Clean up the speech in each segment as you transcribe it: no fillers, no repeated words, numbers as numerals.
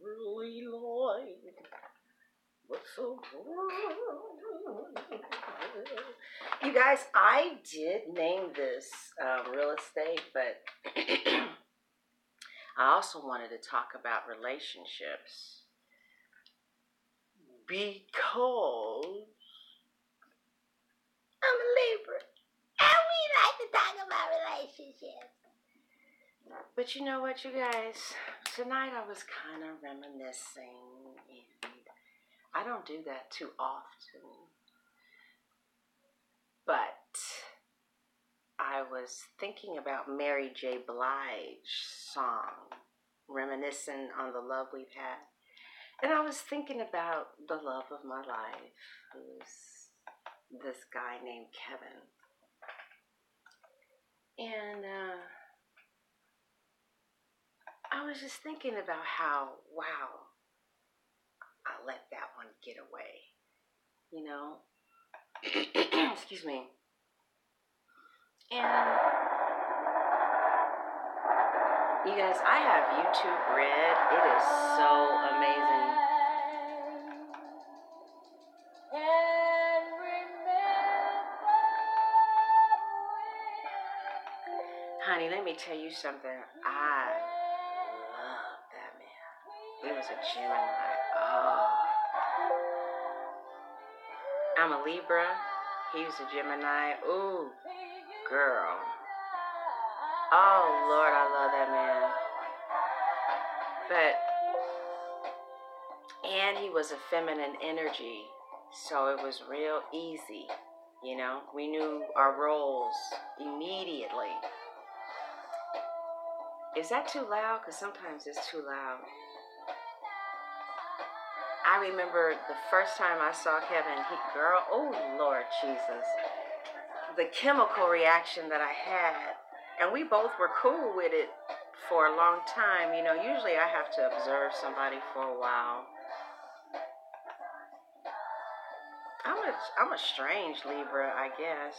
really like, but so. You guys, I did name this real estate, but I also wanted to talk about relationships because I'm a Libra and we like to talk about relationships. But you know what, you guys? Tonight I was kind of reminiscing, and I don't do that too often. But I was thinking about Mary J. Blige's song, reminiscing on the love we've had. And I was thinking about the love of my life, who's this guy named Kevin. And I was just thinking about how, wow, I let that one get away, you know? Excuse me. And you guys, I have YouTube Red. It is so amazing. Honey, let me tell you something. I love that man. He was a Gemini. Oh. I'm a Libra. He was a Gemini. Ooh, girl. Oh, Lord, I love that man. And he was a feminine energy, so it was real easy. You know, we knew our roles immediately. Is that too loud? Because sometimes it's too loud. I remember the first time I saw Kevin, oh Lord Jesus, the chemical reaction that I had, and we both were cool with it for a long time. You know, usually I have to observe somebody for a while. I'm a strange Libra, I guess.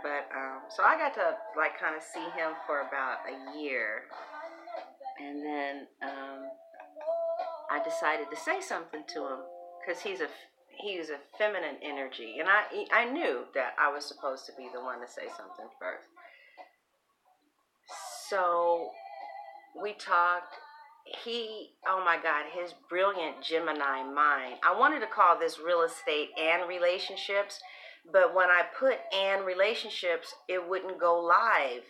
But, so I got to, like, kind of see him for about a year. And then, I decided to say something to him. Because he's a feminine energy. And I knew that I was supposed to be the one to say something first. So, we talked. Oh my God, his brilliant Gemini mind. I wanted to call this real estate and relationships, but when I put and relationships, it wouldn't go live.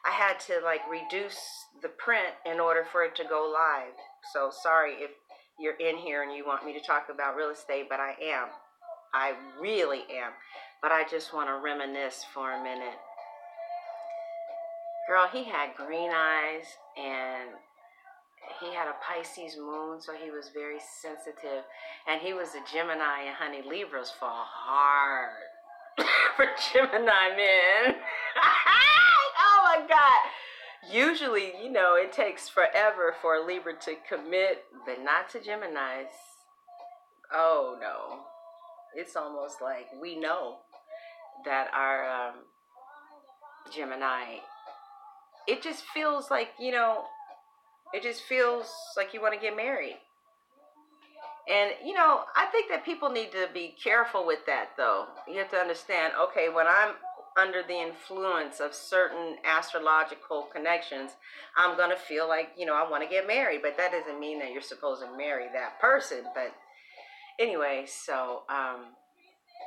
I had to like reduce the print in order for it to go live. So sorry if you're in here and you want me to talk about real estate, but I am. I really am. But I just want to reminisce for a minute. Girl, he had green eyes and he had a Pisces moon, so he was very sensitive. And he was a Gemini, and honey, Libras fall hard for Gemini men. Oh my God. Usually, you know, it takes forever for a Libra to commit, but not to Geminis. Oh no. It's almost like we know that our Gemini, it just feels like, you know, it just feels like you want to get married. And, you know, I think that people need to be careful with that, though. You have to understand, okay, when I'm under the influence of certain astrological connections, I'm going to feel like, you know, I want to get married. But that doesn't mean that you're supposed to marry that person. But anyway, so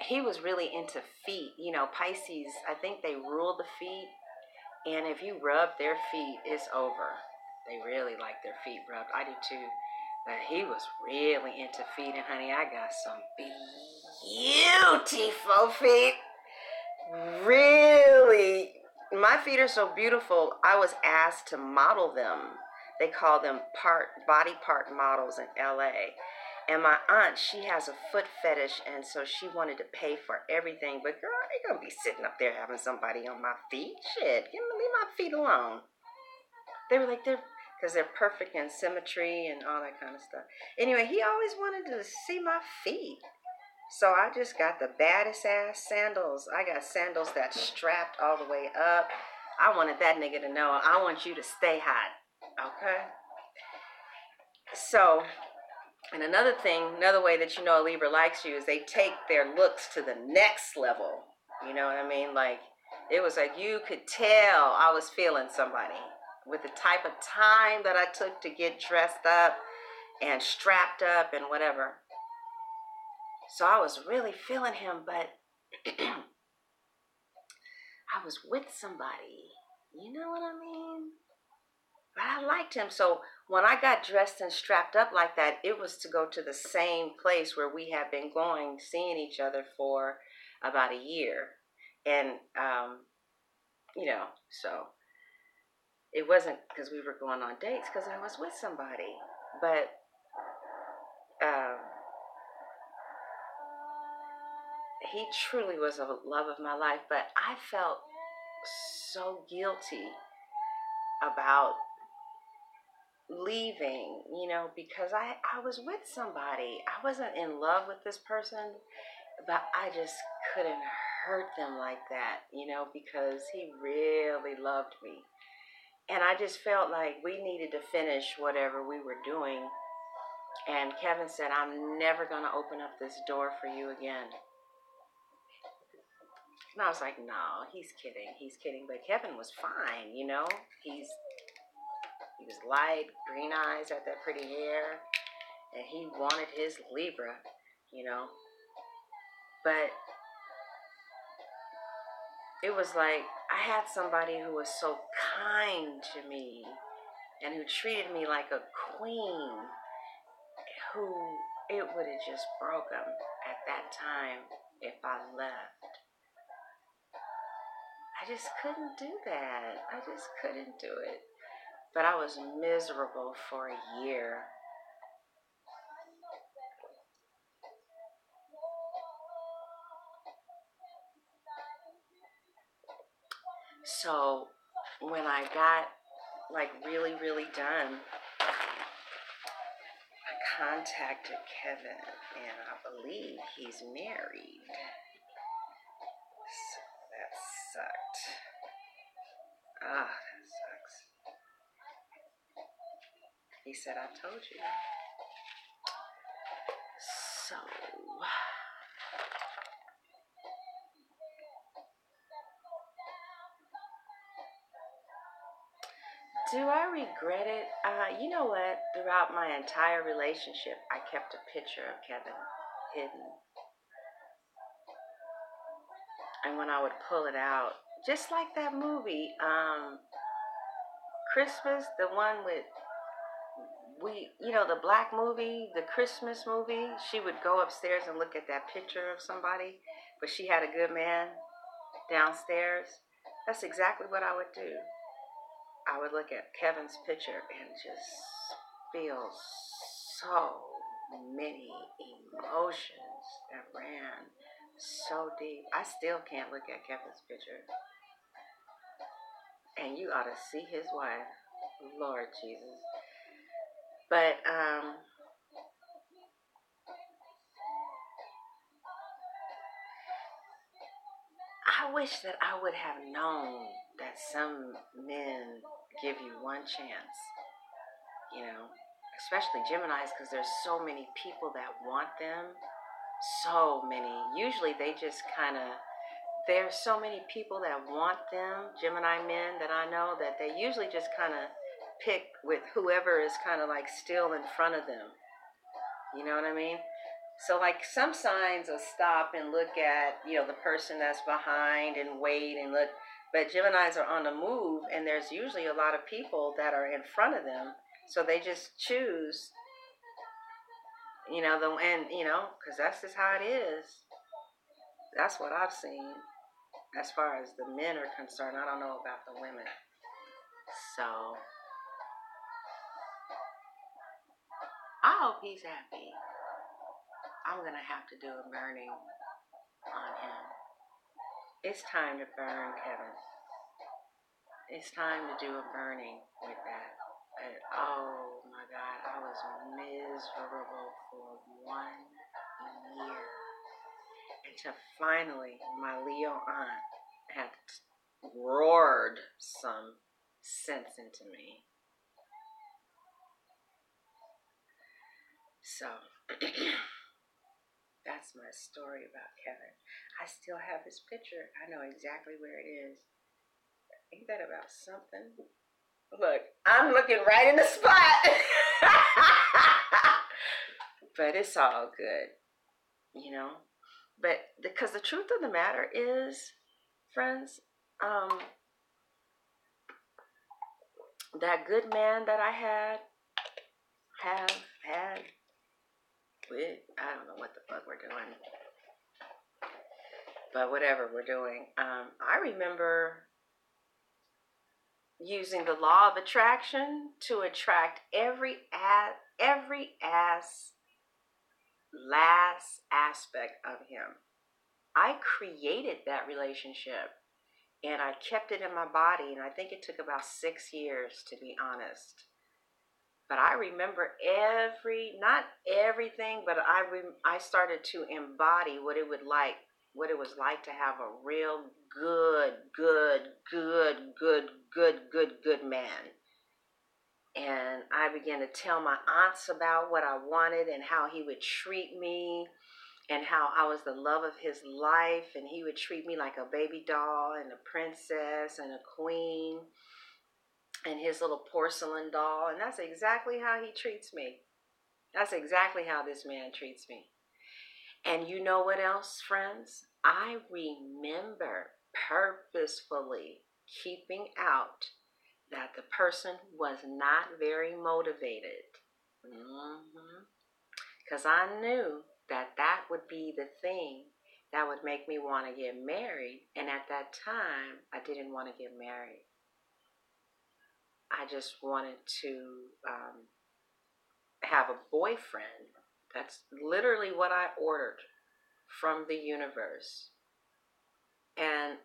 he was really into feet. You know, Pisces, I think they rule the feet. And if you rub their feet, it's over. They really like their feet rubbed. I do too. But he was really into feet. And honey, I got some beautiful feet. Really. My feet are so beautiful. I was asked to model them. They call them body part models in LA. And my aunt, she has a foot fetish, and so she wanted to pay for everything. But girl, I ain't gonna be sitting up there having somebody on my feet. Shit, leave my feet alone. They were like, because they're perfect in symmetry and all that kind of stuff. Anyway, he always wanted to see my feet. So I just got the baddest ass sandals. I got sandals that strapped all the way up. I wanted that nigga to know, I want you to stay hot. Okay? So, and another thing, another way that you know a Libra likes you is they take their looks to the next level. You know what I mean? Like, it was like you could tell I was feeling somebody with the type of time that I took to get dressed up and strapped up and whatever. So I was really feeling him, but I was with somebody. You know what I mean? But I liked him. So when I got dressed and strapped up like that, it was to go to the same place where we had been going, seeing each other for about a year. And, so it wasn't because we were going on dates, because I was with somebody. But um, he truly was the love of my life. But I felt so guilty about leaving, because I was with somebody. I wasn't in love with this person, but I just couldn't hurt them like that, because he really loved me. And I just felt like we needed to finish whatever we were doing. And Kevin said, I'm never going to open up this door for you again. And I was like, no, he's kidding. But Kevin was fine, He was light, green eyes, had that pretty hair. And he wanted his Libra, But it was like I had somebody who was so kind to me and who treated me like a queen, who it would have just broke him at that time if I left. I just couldn't do that. I just couldn't do it. But I was miserable for a year. So when I got really, really done, I contacted Kevin, and I believe he's married. So that sucked. That sucks. He said, I told you. So, do I regret it? You know what? Throughout my entire relationship, I kept a picture of Kevin hidden. And when I would pull it out, just like that movie, Christmas, the one with the black movie, the Christmas movie, she would go upstairs and look at that picture of somebody, but she had a good man downstairs. That's exactly what I would do. I would look at Kevin's picture and just feel so many emotions that ran so deep. I still can't look at Kevin's picture. And you ought to see his wife. Lord Jesus. But, I wish that I would have known that some men give you one chance, especially Geminis, because there's so many people that want them. So many. Usually they just there's so many people that want them, Gemini men that I know, that they usually just pick with whoever is still in front of them. You know what I mean? So some signs will stop and look at, the person that's behind and wait and look. But Geminis are on the move, and there's usually a lot of people that are in front of them. So they just choose, because that's just how it is. That's what I've seen. As far as the men are concerned, I don't know about the women. So I hope he's happy. I'm going to have to do a burning on him. It's time to burn, Kevin. It's time to do a burning with that. And, oh my God, I was miserable for 1 year. Until finally my Leo aunt had roared some sense into me. So that's my story about Kevin. I still have his picture. I know exactly where it is. Ain't that about something? Look, I'm looking right in the spot. But it's all good, you know. But because the truth of the matter is, friends, that good man that I have had, I don't know what the fuck we're doing, but whatever we're doing, I remember using the law of attraction to attract every last aspect of him. I created that relationship and I kept it in my body, and I think it took about 6 years, to be honest. But I remember not everything, but I started to embody what it was like to have a real good man. And I began to tell my aunts about what I wanted and how he would treat me and how I was the love of his life, and he would treat me like a baby doll and a princess and a queen and his little porcelain doll. And that's exactly how he treats me. That's exactly how this man treats me. And you know what else, friends? I remember purposefully keeping out that the person was not very motivated. Because I knew that would be the thing that would make me want to get married. And at that time, I didn't want to get married. I just wanted to have a boyfriend. That's literally what I ordered from the universe. And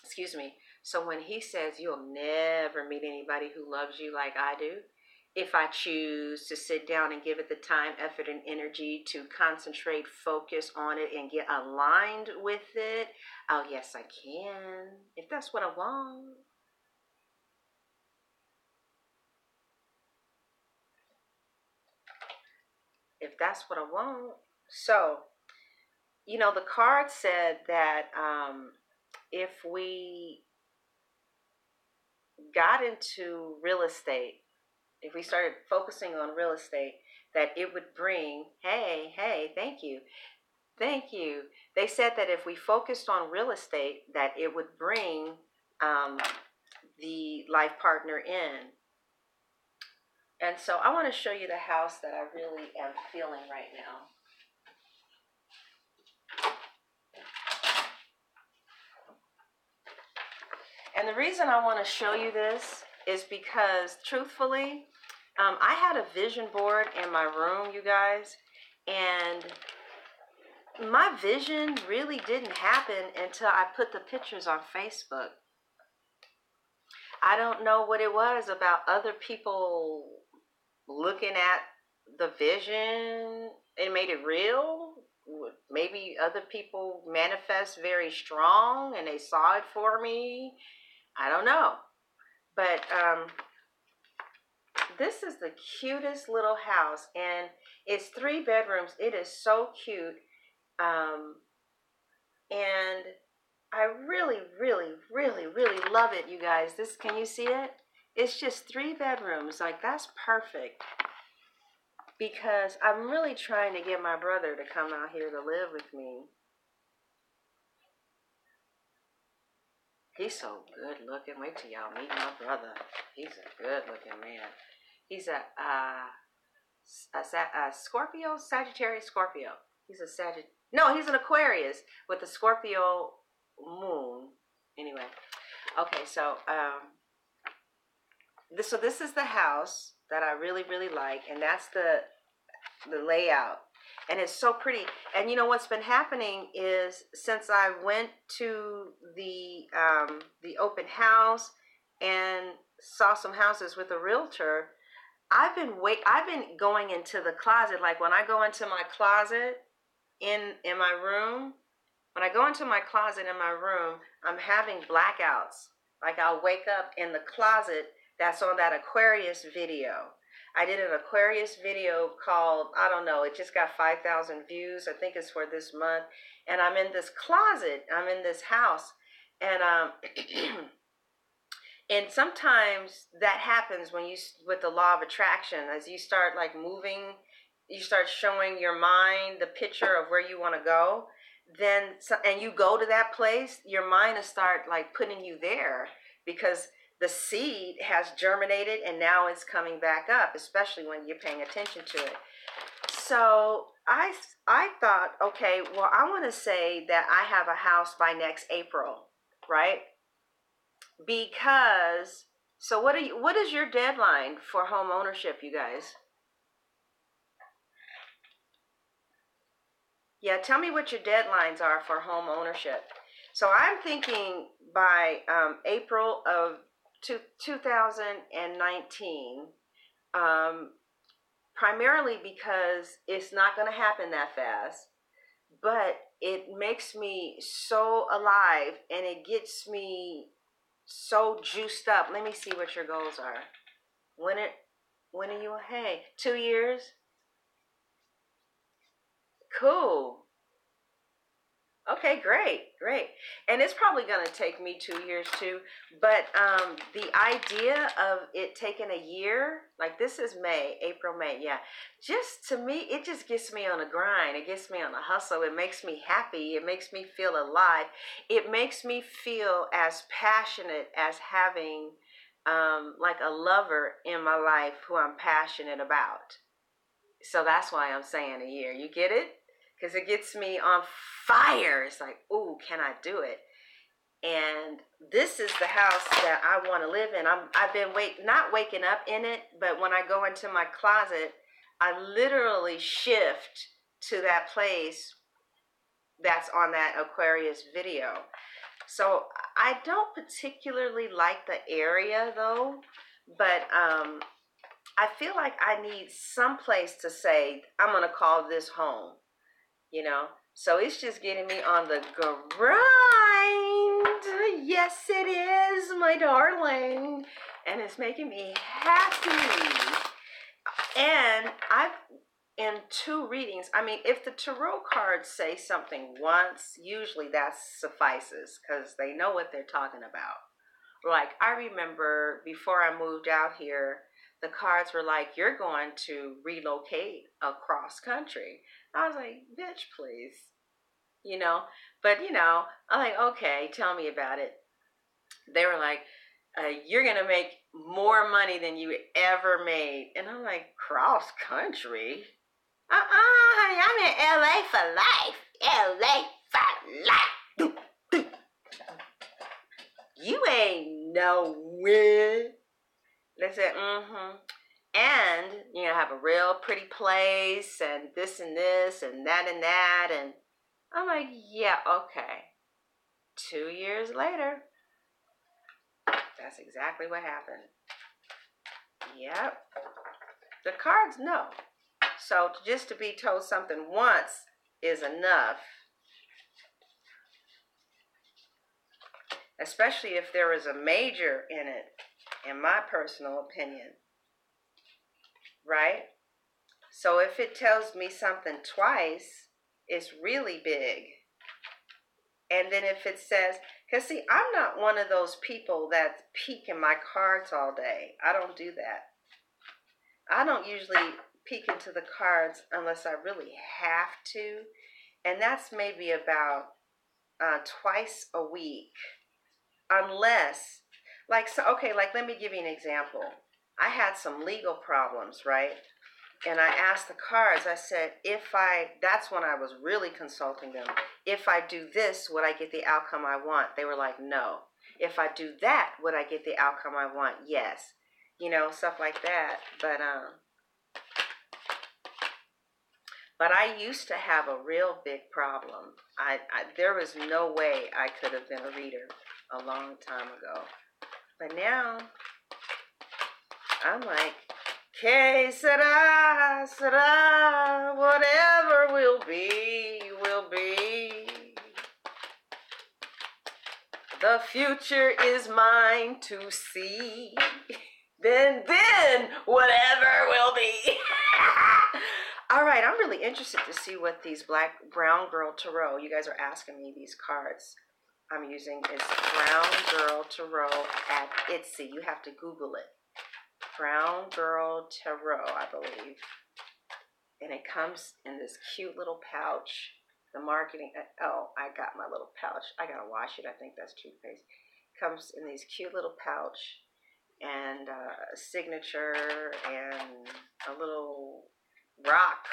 excuse me. So when he says you'll never meet anybody who loves you like I do, if I choose to sit down and give it the time, effort, and energy to concentrate, focus on it, and get aligned with it, oh yes, I can. If that's what I want. If that's what I want. So, the card said that if we got into real estate, if we started focusing on real estate, that it would bring, hey, thank you. They said that if we focused on real estate, that it would bring the life partner in. And so I want to show you the house that I really am feeling right now. And the reason I want to show you this is because, truthfully, I had a vision board in my room, you guys, and my vision really didn't happen until I put the pictures on Facebook. I don't know what it was about other people looking at the vision and made it real. Maybe other people manifest very strong and they saw it for me. I don't know. But this is the cutest little house, and it's 3 bedrooms. It is so cute. And I really, really, really, really love it, you guys. Can you see it? It's just 3 bedrooms. Like, that's perfect. Because I'm really trying to get my brother to come out here to live with me. He's so good looking. Wait till y'all meet my brother. He's a good looking man. He's a Scorpio, Sagittarius Scorpio. He's an Aquarius with a Scorpio moon. Anyway, okay, so this is the house that I really, really like, and that's the layout. And it's so pretty. And you know what's been happening is, since I went to the open house and saw some houses with a realtor, I've been going into the closet. Like, when I go into my closet in my room, when I go into my closet in my room, I'm having blackouts. Like, I'll wake up in the closet that's on that Aquarius video. I did an Aquarius video called, I don't know, it just got 5,000 views. I think it's for this month. And I'm in this closet. I'm in this house. And and sometimes that happens when you, with the law of attraction, as you start like moving, you start showing your mind the picture of where you want to go. Then, and you go to that place, your mind will start like putting you there, because the seed has germinated and now it's coming back up, especially when you're paying attention to it. So I thought, okay, well, I want to say that I have a house by next April, right? Because, so what is your deadline for home ownership, you guys? Yeah, tell me what your deadlines are for home ownership. So I'm thinking by April of 2019, primarily because it's not going to happen that fast, but it makes me so alive and it gets me so juiced up. Let me see what your goals are. When are you, hey, 2 years? Cool. Okay, great. And it's probably going to take me 2 years too. But the idea of it taking a year, like this is April, May, yeah. Just to me, it just gets me on a grind. It gets me on a hustle. It makes me happy. It makes me feel alive. It makes me feel as passionate as having like a lover in my life who I'm passionate about. So that's why I'm saying a year. You get it? Because it gets me on fire. It's like, ooh, can I do it? And this is the house that I want to live in. I've been not waking up in it, but when I go into my closet, I literally shift to that place that's on that Aquarius video. So I don't particularly like the area though, but I feel like I need some place to say, I'm going to call this home. You know, so it's just getting me on the grind. Yes, it is, my darling. And it's making me happy. And in 2 readings, I mean, if the tarot cards say something once, usually that suffices because they know what they're talking about. Like, I remember before I moved out here, the cards were like, you're going to relocate across country. I was like, bitch, please. You know, but I'm like, okay, tell me about it. They were like, you're going to make more money than you ever made. And I'm like, cross country? Honey, I'm in LA for life. LA for life. You ain't nowhere. They said, and have a real pretty place and this and this and that and that. And I'm like, yeah, okay. 2 years later, that's exactly what happened. Yep. The cards know. So just to be told something once is enough. Especially if there is a major in it, in my personal opinion. Right? So if it tells me something twice, it's really big. And then if it says, because see, I'm not one of those people that peek in my cards all day. I don't do that. I don't usually peek into the cards unless I really have to. And that's maybe about twice a week. Unless, like, so, okay, like, let me give you an example. I had some legal problems, right? And I asked the cards, I said, that's when I was really consulting them. If I do this, would I get the outcome I want? They were like, no. If I do that, would I get the outcome I want? Yes. Stuff like that. But I used to have a real big problem. There was no way I could have been a reader a long time ago. But now, I'm like, que sera, sera, whatever will be, will be. The future is mine to see. Then, whatever will right, I'm really interested to see what these Brown Girl Tarot, you guys are asking me these cards I'm using is Brown Girl Tarot at Etsy. You have to Google it. Brown Girl Tarot, I believe. And it comes in this cute little pouch. The marketing, oh, I got my little pouch. I gotta wash it. I think that's toothpaste. Comes in these cute little pouch and a signature and a little rock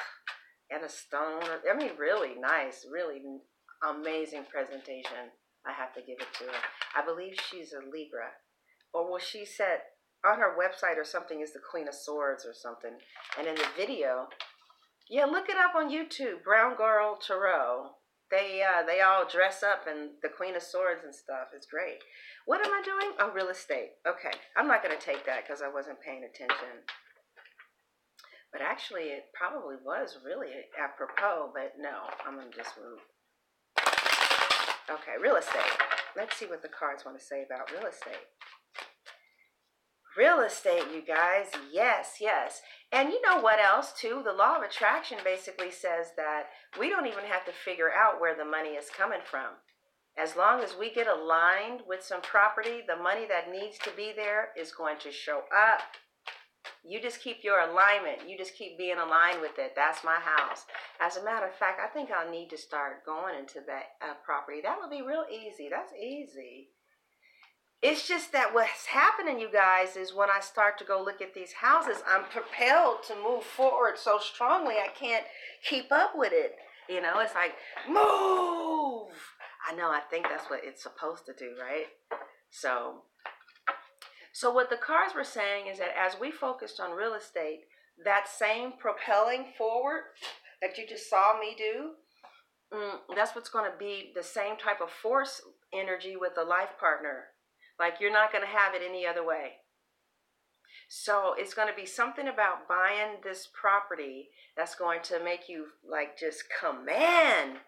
and a stone. I mean, really nice, really amazing presentation. I have to give it to her. I believe she's a Libra. Or well, she said on her website or something is the Queen of Swords or something. And in the video, yeah, look it up on YouTube, Brown Girl Tarot. They all dress up in the Queen of Swords and stuff. It's great. What am I doing? Oh, real estate. Okay. I'm not going to take that because I wasn't paying attention. But actually, it probably was really apropos, but no, I'm going to just move. Okay, real estate. Let's see what the cards want to say about real estate. Real estate, you guys. Yes, yes. And you know what else, too? The law of attraction basically says that we don't even have to figure out where the money is coming from. As long as we get aligned with some property, the money that needs to be there is going to show up. You just keep your alignment. You just keep being aligned with it. That's my house. As a matter of fact, I think I'll need to start going into that property. That would be real easy. That's easy. It's just that what's happening, you guys, is when I start to go look at these houses, I'm propelled to move forward so strongly I can't keep up with it. You know, it's like, move! I know, I think that's what it's supposed to do, right? So what the cards were saying is that as we focused on real estate, that same propelling forward that you just saw me do, that's what's going to be the same type of force energy with a life partner. Like you're not going to have it any other way. So it's going to be something about buying this property that's going to make you like just command,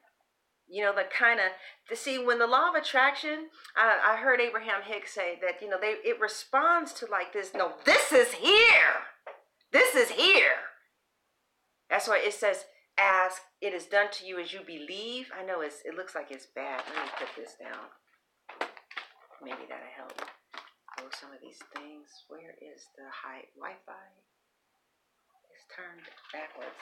you know, the kind of, to see when the law of attraction, I heard Abraham Hicks say that, you know, it responds to like this, no, this is here. This is here. That's why it says, ask, it is done to you as you believe. I know it looks like it's bad. Let me put this down. Maybe that'll help. Oh, some of these things. Where is the high Wi-Fi? It's turned backwards.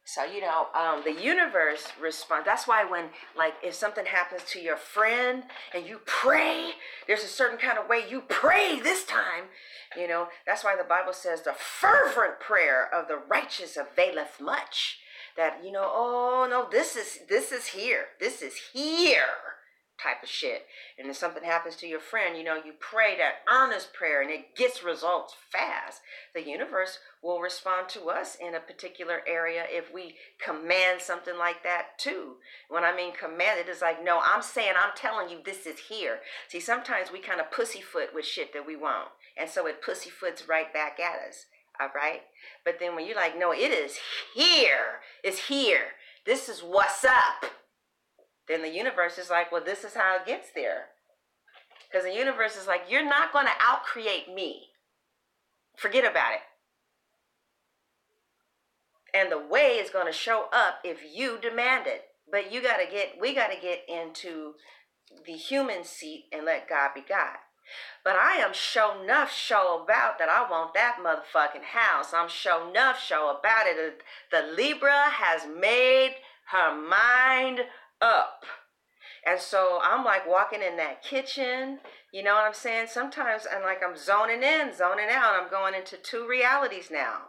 So, you know, the universe responds. That's why when, like, if something happens to your friend and you pray, there's a certain kind of way you pray this time. You know, that's why the Bible says the fervent prayer of the righteous availeth much. That, you know, oh, no, this is here. This is here type of shit. And if something happens to your friend, you know, you pray that earnest prayer and it gets results fast. The universe will respond to us in a particular area if we command something like that too. When I mean command, it is like, no, I'm telling you this is here. See, sometimes we kind of pussyfoot with shit that we want. And so it pussyfoots right back at us. All right. But then when you're like, no, it is here. It's here. This is what's up. Then the universe is like, well, this is how it gets there. Because the universe is like, you're not going to outcreate me. Forget about it. And the way is going to show up if you demand it. But we got to get into the human seat and let God be God. But I am show about that I want that motherfucking house. I'm show about it. The Libra has made her mind up. And so I'm like walking in that kitchen, you know what I'm saying? Sometimes I'm zoning in, zoning out. I'm going into two realities now.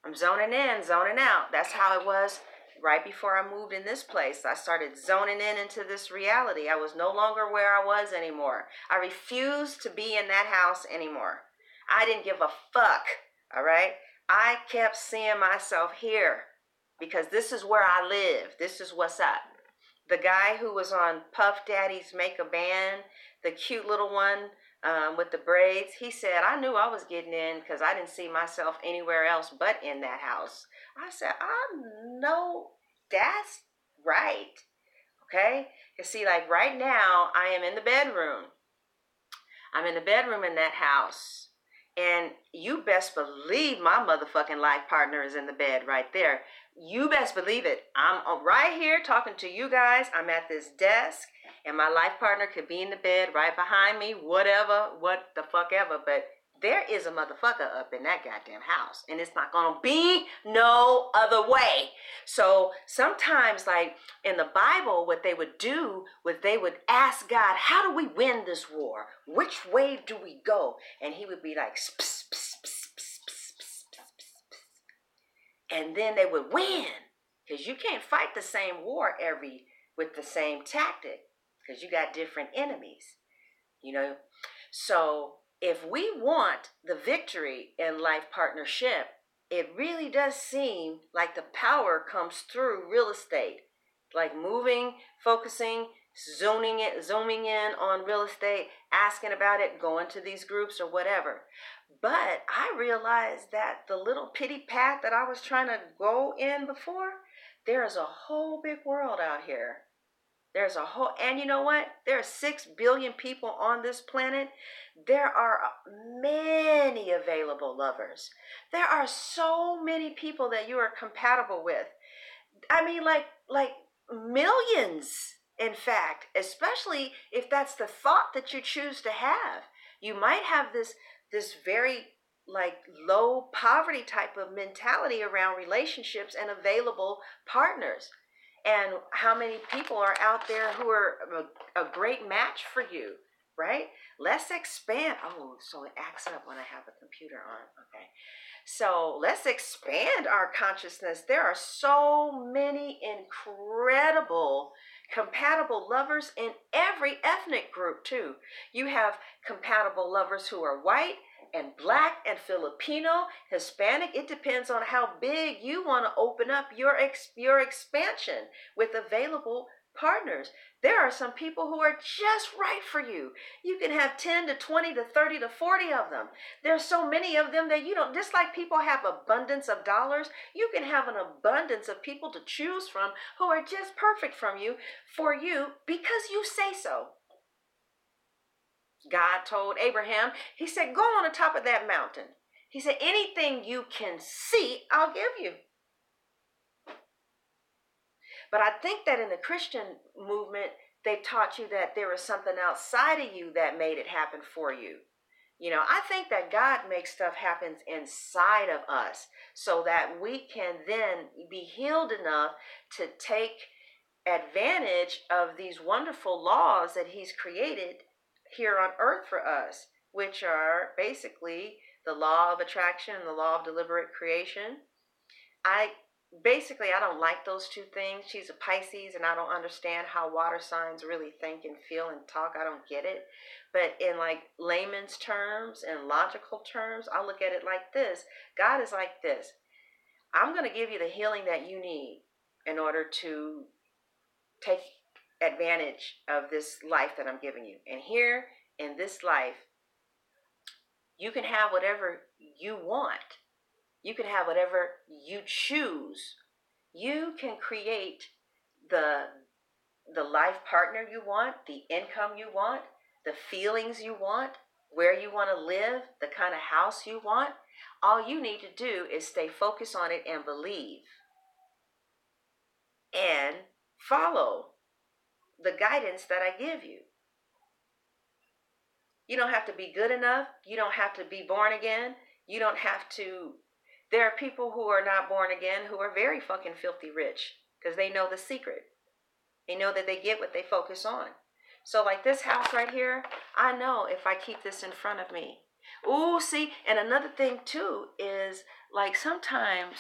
I'm zoning in, zoning out. That's how it was right before I moved in this place. I started zoning in into this reality. I was no longer where I was anymore. I refused to be in that house anymore. I didn't give a fuck, all right? I kept seeing myself here because this is where I live. This is what's up. The guy who was on Puff Daddy's Make a Band, the cute little one with the braids, he said, I knew I was getting in because I didn't see myself anywhere else but in that house. I said, I know that's right. Okay? You see, like right now, I am in the bedroom. I'm in the bedroom in that house. And you best believe my motherfucking life partner is in the bed right there. You best believe it. I'm right here talking to you guys. I'm at this desk, and my life partner could be in the bed right behind me, whatever, what the fuck ever. But there is a motherfucker up in that goddamn house, and it's not gonna be no other way. So sometimes, like in the Bible, what they would do was they would ask God, how do we win this war? Which way do we go? And he would be like, pss, pss, pss, pss, pss, pss, pss, pss. And then they would win, because you can't fight the same war with the same tactic, because you got different enemies, you know. So if we want the victory in life partnership, it really does seem like the power comes through real estate, like moving, focusing, zooming in on real estate, asking about it, going to these groups or whatever. But I realized that the little pity pat that I was trying to go in before, there is a whole big world out here. There's a whole, and you know what? There are 6 billion people on this planet. There are many available lovers. There are so many people that you are compatible with. I mean, like millions, in fact, especially if that's the thought that you choose to have. You might have this very like low poverty type of mentality around relationships and available partners. And how many people are out there who are a great match for you, right? Let's expand. Oh, so it acts up when I have a computer on. Okay. So let's expand our consciousness. There are so many incredible compatible lovers in every ethnic group too. You have compatible lovers who are white and black and Filipino, Hispanic. It depends on how big you want to open up your expansion with available partners. There are some people who are just right for you. You can have 10 to 20 to 30 to 40 of them. There's so many of them that you don't, just like people have abundance of dollars, you can have an abundance of people to choose from who are just perfect for you because you say so. God told Abraham, he said, go on the top of that mountain. He said, anything you can see, I'll give you. But I think that in the Christian movement, they taught you that there was something outside of you that made it happen for you. You know, I think that God makes stuff happen inside of us so that we can then be healed enough to take advantage of these wonderful laws that he's created here on earth for us, which are basically the law of attraction and the law of deliberate creation. I don't like those two things. She's a Pisces, and I don't understand how water signs really think and feel and talk. I don't get it. But in like layman's terms and logical terms, I look at it like this. God is like this. I'm going to give you the healing that you need in order to take advantage of this life that I'm giving you. And here in this life, you can have whatever you want. You can have whatever you choose. You can create the life partner you want, the income you want, the feelings you want, where you want to live, the kind of house you want. All you need to do is stay focused on it and believe and follow the guidance that I give you. You don't have to be good enough. You don't have to be born again. You don't have to. There are people who are not born again who are very fucking filthy rich because they know the secret. They know that they get what they focus on. So like this house right here, I know if I keep this in front of me. Ooh, see, and another thing too is like sometimes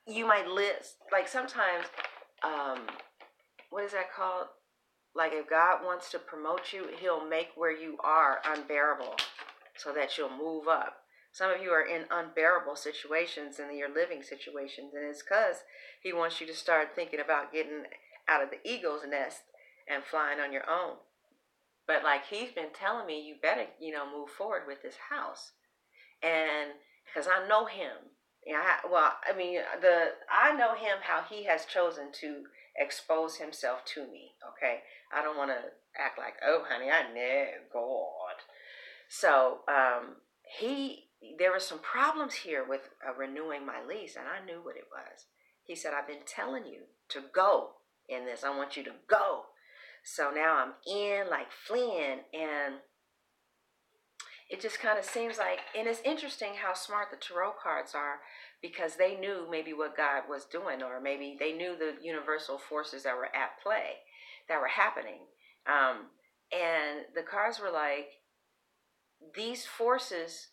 you might live, like sometimes, what is that called? Like if God wants to promote you, he'll make where you are unbearable so that you'll move up. Some of you are in unbearable situations in your living situations, and it's because he wants you to start thinking about getting out of the eagle's nest and flying on your own. But like he's been telling me, you better, move forward with this house. And because I know him, Yeah, well, I mean, I know him how he has chosen to expose himself to me. Okay, I don't want to act like, oh, honey, I know God. So, he there were some problems here with renewing my lease, and I knew what it was. He said, "I've been telling you to go in this. I want you to go." So now I'm in like Flynn, and it just kind of seems like, and it's interesting how smart the tarot cards are, because they knew maybe what God was doing, or maybe they knew the universal forces that were at play, that were happening. And the cards were like, these forces,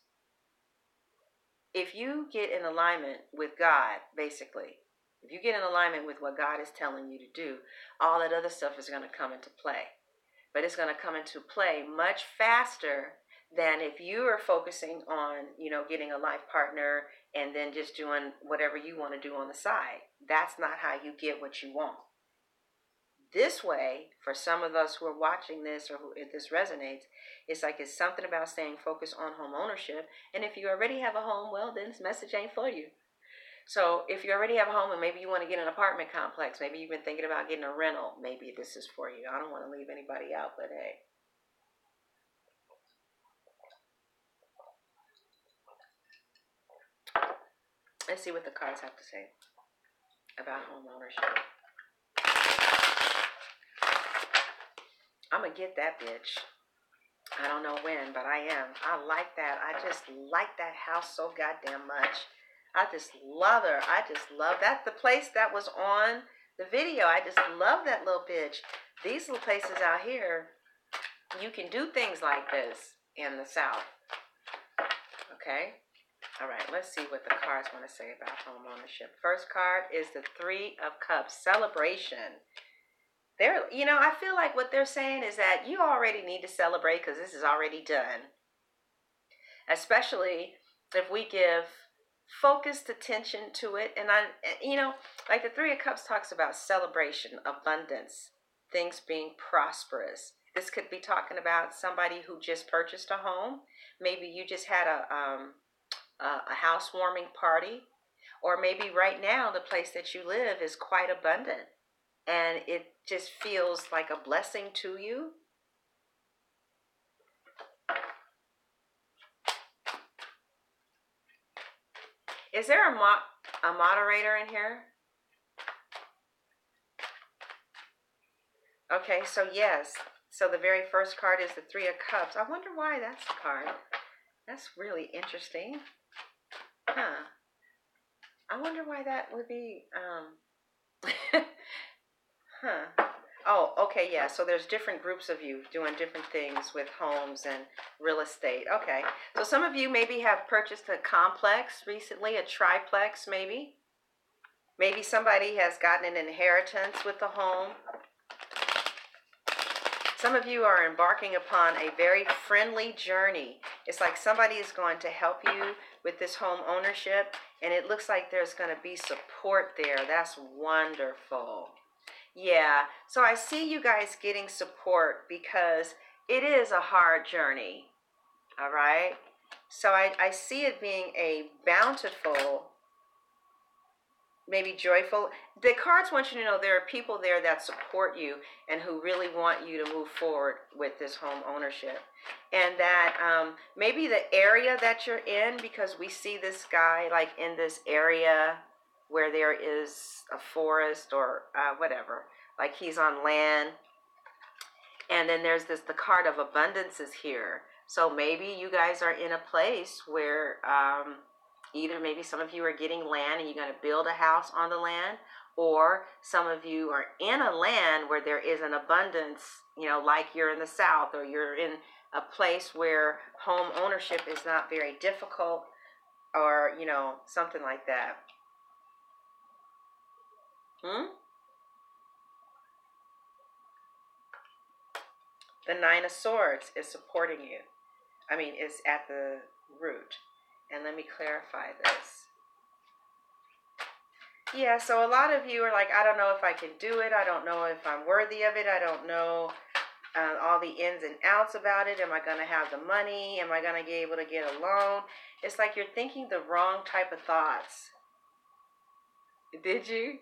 if you get in alignment with God, basically, if you get in alignment with what God is telling you to do, all that other stuff is going to come into play. But it's going to come into play much faster than if you are focusing on, getting a life partner and then just doing whatever you want to do on the side. That's not how you get what you want. This way, for some of us who are watching this, or if this resonates, it's like it's something about staying focused on home ownership. And if you already have a home, well, then this message ain't for you. So if you already have a home and maybe you want to get an apartment complex, maybe you've been thinking about getting a rental, maybe this is for you. I don't want to leave anybody out, but hey. Let's see what the cards have to say about home ownership. I'm going to get that bitch. I don't know when, but I am. I like that. I just like that house so goddamn much. I just love her. I just love that. The place that was on the video, I just love that little bitch. These little places out here, you can do things like this in the South. Okay? All right, let's see what the cards want to say about home ownership. First card is the Three of Cups, celebration. I feel like what they're saying is that you already need to celebrate because this is already done. Especially if we give focused attention to it. And like the Three of Cups talks about celebration, abundance, things being prosperous. This could be talking about somebody who just purchased a home. Maybe you just had a housewarming party, or maybe right now the place that you live is quite abundant and it just feels like a blessing to you. Is there a moderator in here? Okay, so yes. So the very first card is the Three of Cups. I wonder why that's the card. That's really interesting. Huh. I wonder why that would be. Huh. Oh, okay, yeah. So there's different groups of you doing different things with homes and real estate. Okay. So some of you maybe have purchased a complex recently, a triplex maybe. Maybe somebody has gotten an inheritance with the home. Some of you are embarking upon a very friendly journey. It's like somebody is going to help you with this home ownership, and it looks like there's going to be support there. That's wonderful. Yeah, so I see you guys getting support because it is a hard journey, all right? So I see it being a bountiful, maybe joyful. The cards want you to know there are people there that support you and who really want you to move forward with this home ownership. And that maybe the area that you're in, because we see this guy like in this area where there is a forest or whatever, like he's on land. And then there's the card of abundance is here. So maybe you guys are in a place where either maybe some of you are getting land and you're going to build a house on the land, or some of you are in a land where there is an abundance, like you're in the South, or you're in a place where home ownership is not very difficult, or, something like that. The Nine of Swords is supporting you. I mean, it's at the root. And let me clarify this. Yeah, so a lot of you are like, I don't know if I can do it. I don't know if I'm worthy of it. I don't know all the ins and outs about it. Am I going to have the money? Am I going to be able to get a loan? It's like you're thinking the wrong type of thoughts. Did you?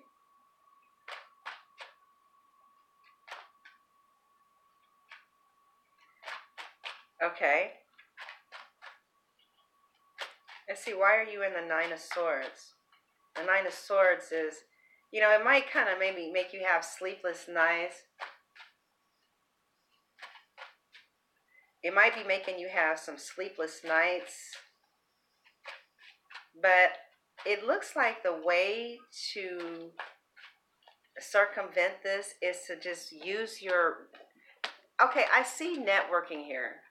Okay. Let's see, why are you in the Nine of Swords? The Nine of Swords is, it might kind of maybe make you have sleepless nights. It might be making you have some sleepless nights. But it looks like the way to circumvent this is to just use your... Okay, I see networking here.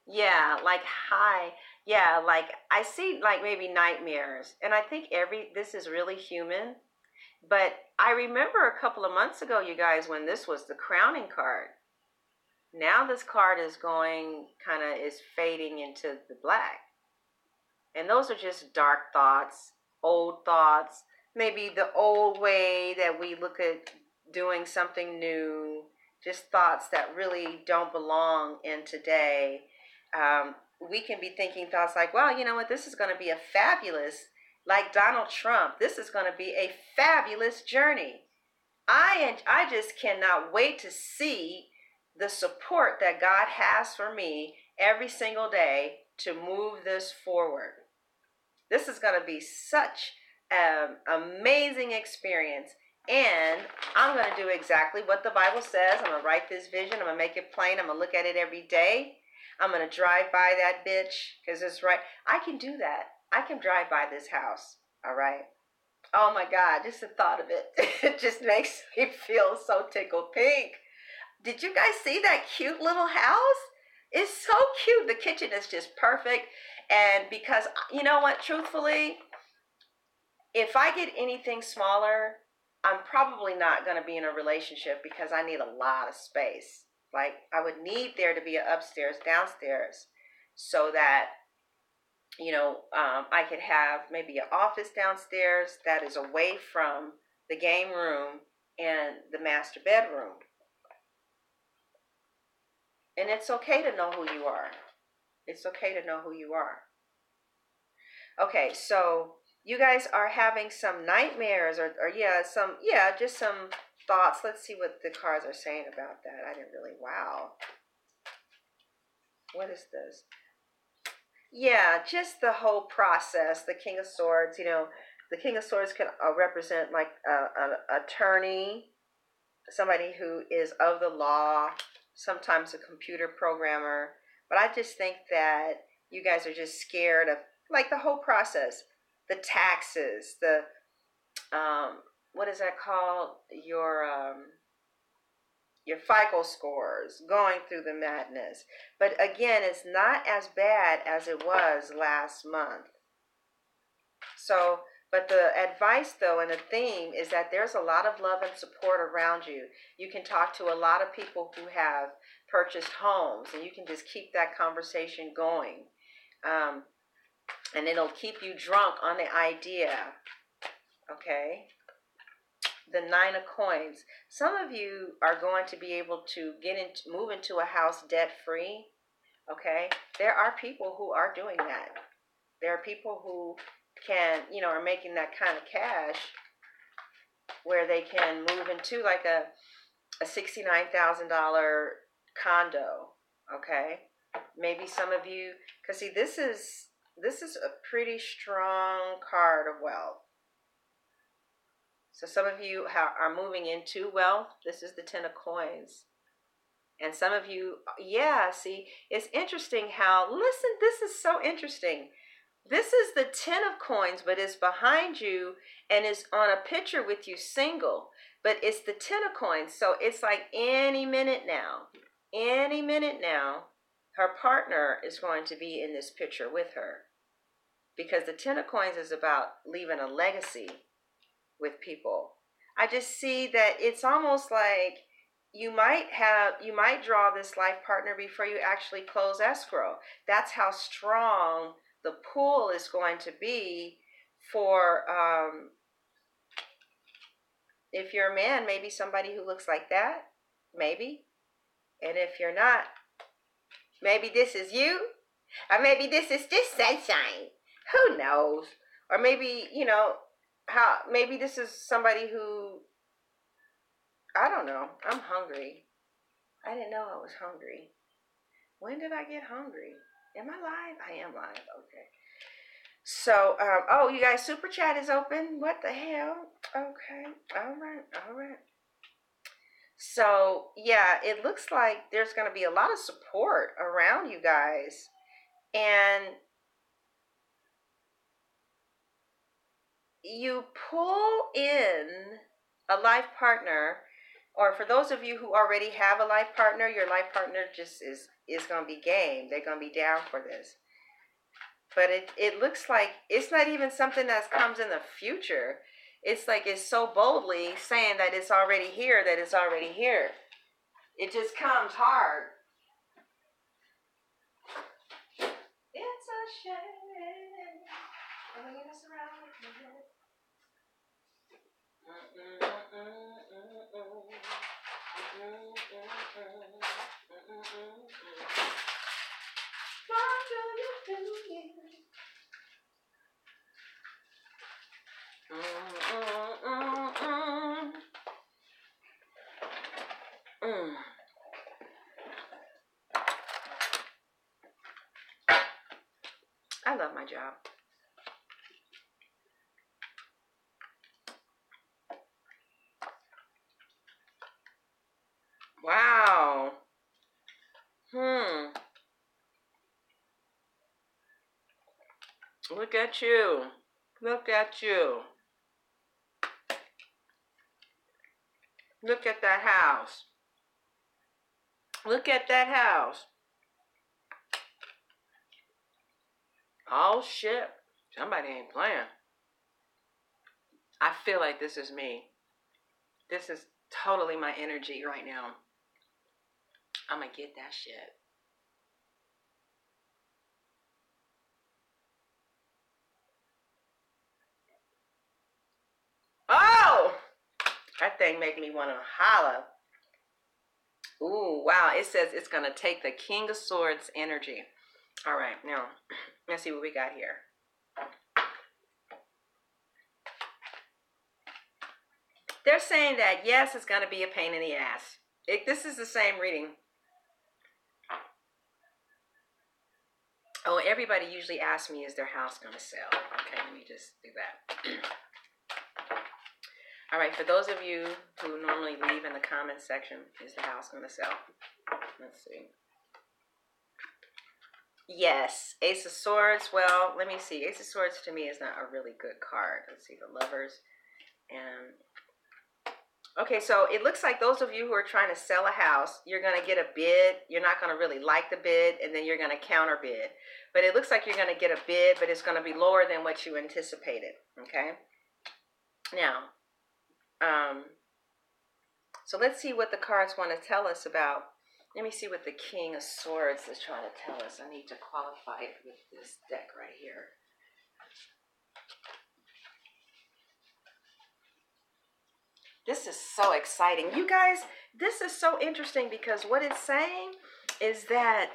Yeah, like hi. Yeah, like I see like maybe nightmares. And I think this is really human. But I remember a couple of months ago, you guys, when this was the crowning card. Now this card is is fading into the black. And those are just dark thoughts, old thoughts, maybe the old way that we look at doing something new, just thoughts that really don't belong in today. We can be thinking thoughts like, well, you know what, this is going to be a fabulous, like Donald Trump, this is going to be a fabulous journey. I just cannot wait to see the support that God has for me every single day to move this forward. This is going to be such an amazing experience. And I'm going to do exactly what the Bible says. I'm going to write this vision. I'm going to make it plain. I'm going to look at it every day. I'm going to drive by that bitch because it's right. I can do that. I can drive by this house. All right. Oh my God, just the thought of it, it just makes me feel so tickled pink. Did you guys see that cute little house? It's so cute. The kitchen is just perfect. And because, you know what, truthfully, if I get anything smaller, I'm probably not going to be in a relationship because I need a lot of space. Like, I would need there to be an upstairs, downstairs, so that I could have maybe an office downstairs that is away from the game room and the master bedroom. And it's okay to know who you are. It's okay to know who you are. Okay, so you guys are having some nightmares just some thoughts. Let's see what the cards are saying about that. I didn't really, wow. What is this? Yeah, just the whole process. The King of Swords, the King of Swords can represent like an attorney, somebody who is of the law, sometimes a computer programmer. But I just think that you guys are just scared of like the whole process, the taxes, the what is that called? Your FICO scores, going through the madness. But again, it's not as bad as it was last month. So, but the advice though and the theme is that there's a lot of love and support around you. You can talk to a lot of people who have purchased homes and you can just keep that conversation going. And it'll keep you drunk on the idea. Okay? The Nine of Coins. Some of you are going to be able to move into a house debt free. Okay? There are people who are doing that. There are people who can, are making that kind of cash where they can move into like a $69,000 condo. Okay? Maybe some of you, because see, this is a pretty strong card of wealth. So some of you are moving into wealth. This is the Ten of Coins. And some of you, see, it's interesting how, listen, this is so interesting. This is the Ten of Coins, but it's behind you and it's on a picture with you single. But it's the Ten of Coins. So it's like any minute now, her partner is going to be in this picture with her. Because the Ten of Coins is about leaving a legacy with people. I just see that it's almost like you might draw this life partner before you actually close escrow. That's how strong the pull is going to be for, if you're a man, maybe somebody who looks like that, maybe. And if you're not, maybe this is you, or maybe this is just sunshine. Who knows? Or maybe, how maybe this is somebody who, I don't know. I'm hungry. I didn't know I was hungry. When did I get hungry? Am I live? I am live. Okay. So, oh, you guys, Super Chat is open. What the hell? Okay. All right. All right. So, yeah, it looks like there's going to be a lot of support around you guys. And you pull in a life partner, or for those of you who already have a life partner, your life partner just is going to be game. They're going to be down for this. But it looks like it's not even something that comes in the future. It's like it's so boldly saying that it's already here, that it's already here. It just comes hard. It's a shame. Let me get us around with it. I love my job. Wow. Look at you. Look at you. Look at that house. Look at that house. Oh, shit. Somebody ain't playing. I feel like this is me. This is totally my energy right now. I'm going to get that shit. Oh! That thing make me want to holler. Ooh, wow. It says it's going to take the King of Swords energy. All right, now, let's see what we got here. They're saying that, yes, it's going to be a pain in the ass. This is the same reading. Oh, everybody usually asks me, is their house going to sell? Okay, let me just do that. All right, for those of you who normally leave in the comment section, is the house going to sell? Let's see. Yes, Ace of Swords. Well, let me see. Ace of Swords to me is not a really good card. Let's see, the Lovers. And okay, so it looks like those of you who are trying to sell a house, you're going to get a bid. You're not going to really like the bid, and then you're going to counter bid. But it looks like you're going to get a bid, but it's going to be lower than what you anticipated. Okay? Now, so let's see what the cards want to tell us about. Let me see what the King of Swords is trying to tell us. I need to qualify it with this deck right here. This is so exciting. You guys, this is so interesting because what it's saying is that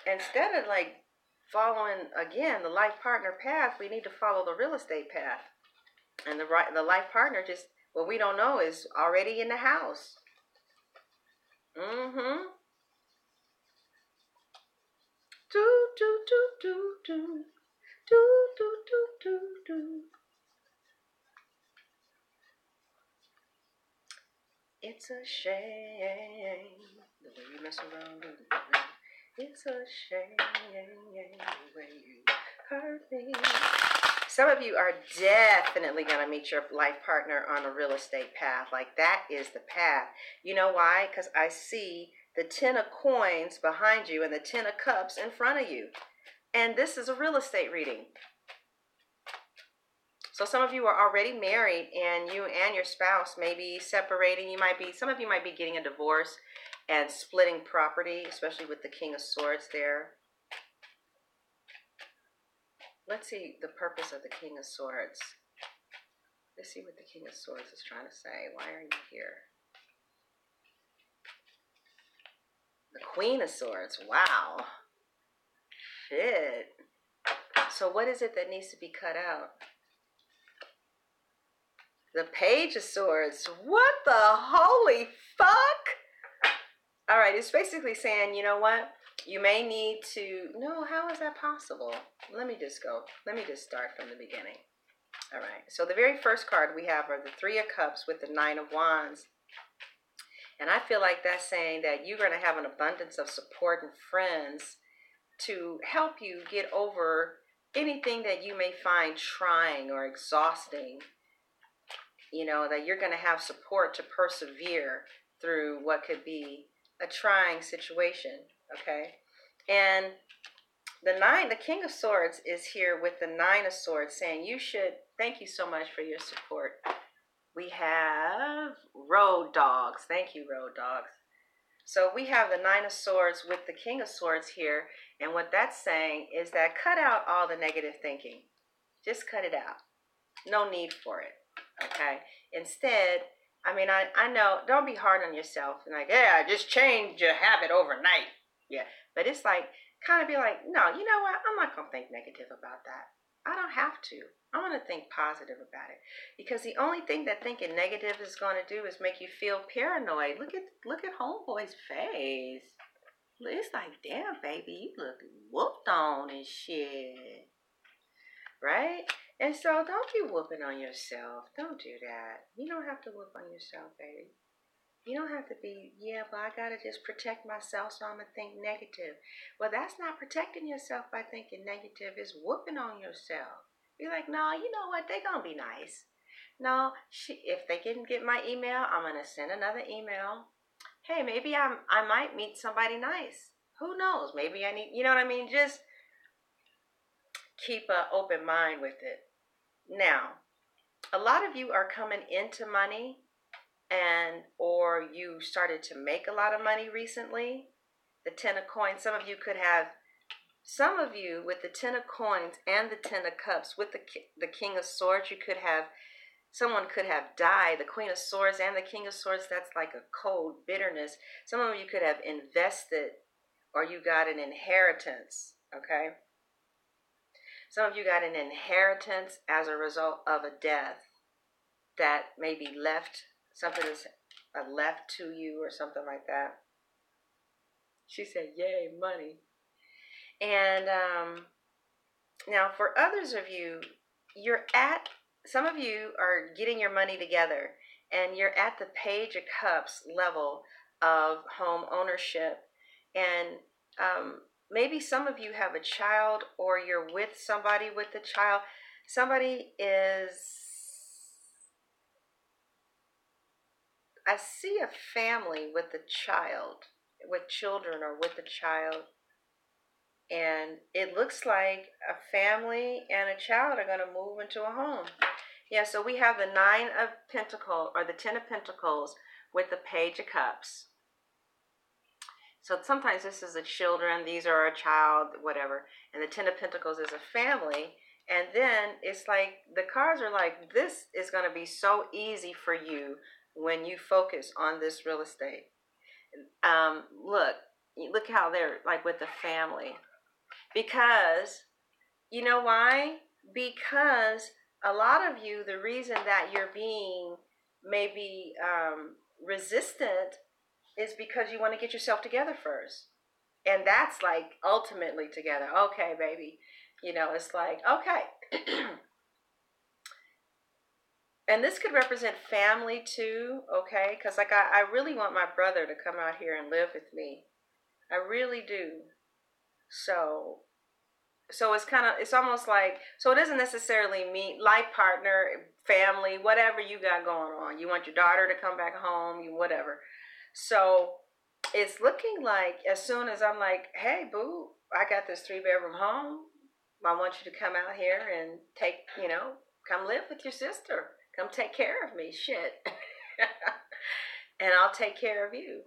instead of like following, again, the life partner path, we need to follow the real estate path. And the life partner just, what we don't know, is already in the house. Mm-hmm. Do, do, do, do, do. Do, do, do, do, do. It's a shame the way you mess around with me. It's a shame the way you hurt me. Some of you are definitely going to meet your life partner on a real estate path. Like, that is the path. You know why? Because I see the 10 of coins behind you and the 10 of cups in front of you. And this is a real estate reading. So some of you are already married, and you and your spouse may be separating. Some of you might be getting a divorce and splitting property, especially with the King of Swords there. Let's see the purpose of the King of Swords. Let's see what the King of Swords is trying to say. Why are you here? The Queen of Swords. Wow. Shit. So what is it that needs to be cut out? The Page of Swords. What the holy fuck? All right, it's basically saying, you know what? You may need to. No, how is that possible? Let me just start from the beginning. All right, so the very first card we have are the Three of Cups with the Nine of Wands. And I feel like that's saying that you're going to have an abundance of support and friends to help you get over anything that you may find trying or exhausting. You know, that you're going to have support to persevere through what could be a trying situation, okay? And the King of Swords is here with the Nine of Swords saying thank you so much for your support. We have Road Dogs. Thank you, Road Dogs. So we have the Nine of Swords with the King of Swords here. And what that's saying is that cut out all the negative thinking. Just cut it out. No need for it. Okay? Instead, I know, don't be hard on yourself. And like, yeah, just change your habit overnight. Yeah. But it's like, kind of be like, no, you know what? I'm not going to think negative about that. I don't have to. I want to think positive about it, because the only thing that thinking negative is going to do is make you feel paranoid. Look at Homeboy's face. It's like, damn, baby, you look whooped on and shit, right? And so don't be whooping on yourself. Don't do that. You don't have to whoop on yourself, baby. You don't have to be, yeah, but I gotta just protect myself, so I'm gonna think negative. Well, that's not protecting yourself by thinking negative. It's whooping on yourself. Be like, no, you know what? They gonna be nice. No, if they didn't get my email, I'm gonna send another email. Hey, maybe I might meet somebody nice. Who knows? Maybe I need, you know what I mean? Just keep an open mind with it. Now, a lot of you are coming into money, or you started to make a lot of money recently. The Ten of Coins. Some of you with the Ten of Coins and the Ten of Cups with the King of Swords, someone could have died. The Queen of Swords and the King of Swords, that's like a cold bitterness. Some of you could have invested, or you got an inheritance, okay? Some of you got an inheritance as a result of a death that maybe something is left to you or something like that. She said, yay, money. And now for others of you, some of you are getting your money together, and you're at the Page of Cups level of home ownership. And maybe some of you have a child, or you're with somebody with a child. I see a family with a child, with children, or with a child. And it looks like a family and a child are going to move into a home. Yeah, so we have the Nine of Pentacles, or the Ten of Pentacles, with the Page of Cups. So sometimes this is a children, these are a child, whatever. And the Ten of Pentacles is a family. And then it's like, the cards are like, this is going to be so easy for you when you focus on this real estate. Look how they're like with the family. Because, you know why? Because a lot of you, the reason that you're being maybe resistant is because you want to get yourself together first. And that's like ultimately together. Okay, baby. You know, it's like, okay. And this could represent family too, okay? Because like I really want my brother to come out here and live with me. I really do. So it's almost like, so it doesn't necessarily mean life partner, family, whatever you got going on. You want your daughter to come back home, whatever. So it's looking like as soon as I'm like, hey, boo, I got this 3-bedroom home. I want you to come out here and come live with your sister. Come take care of me, shit. And I'll take care of you.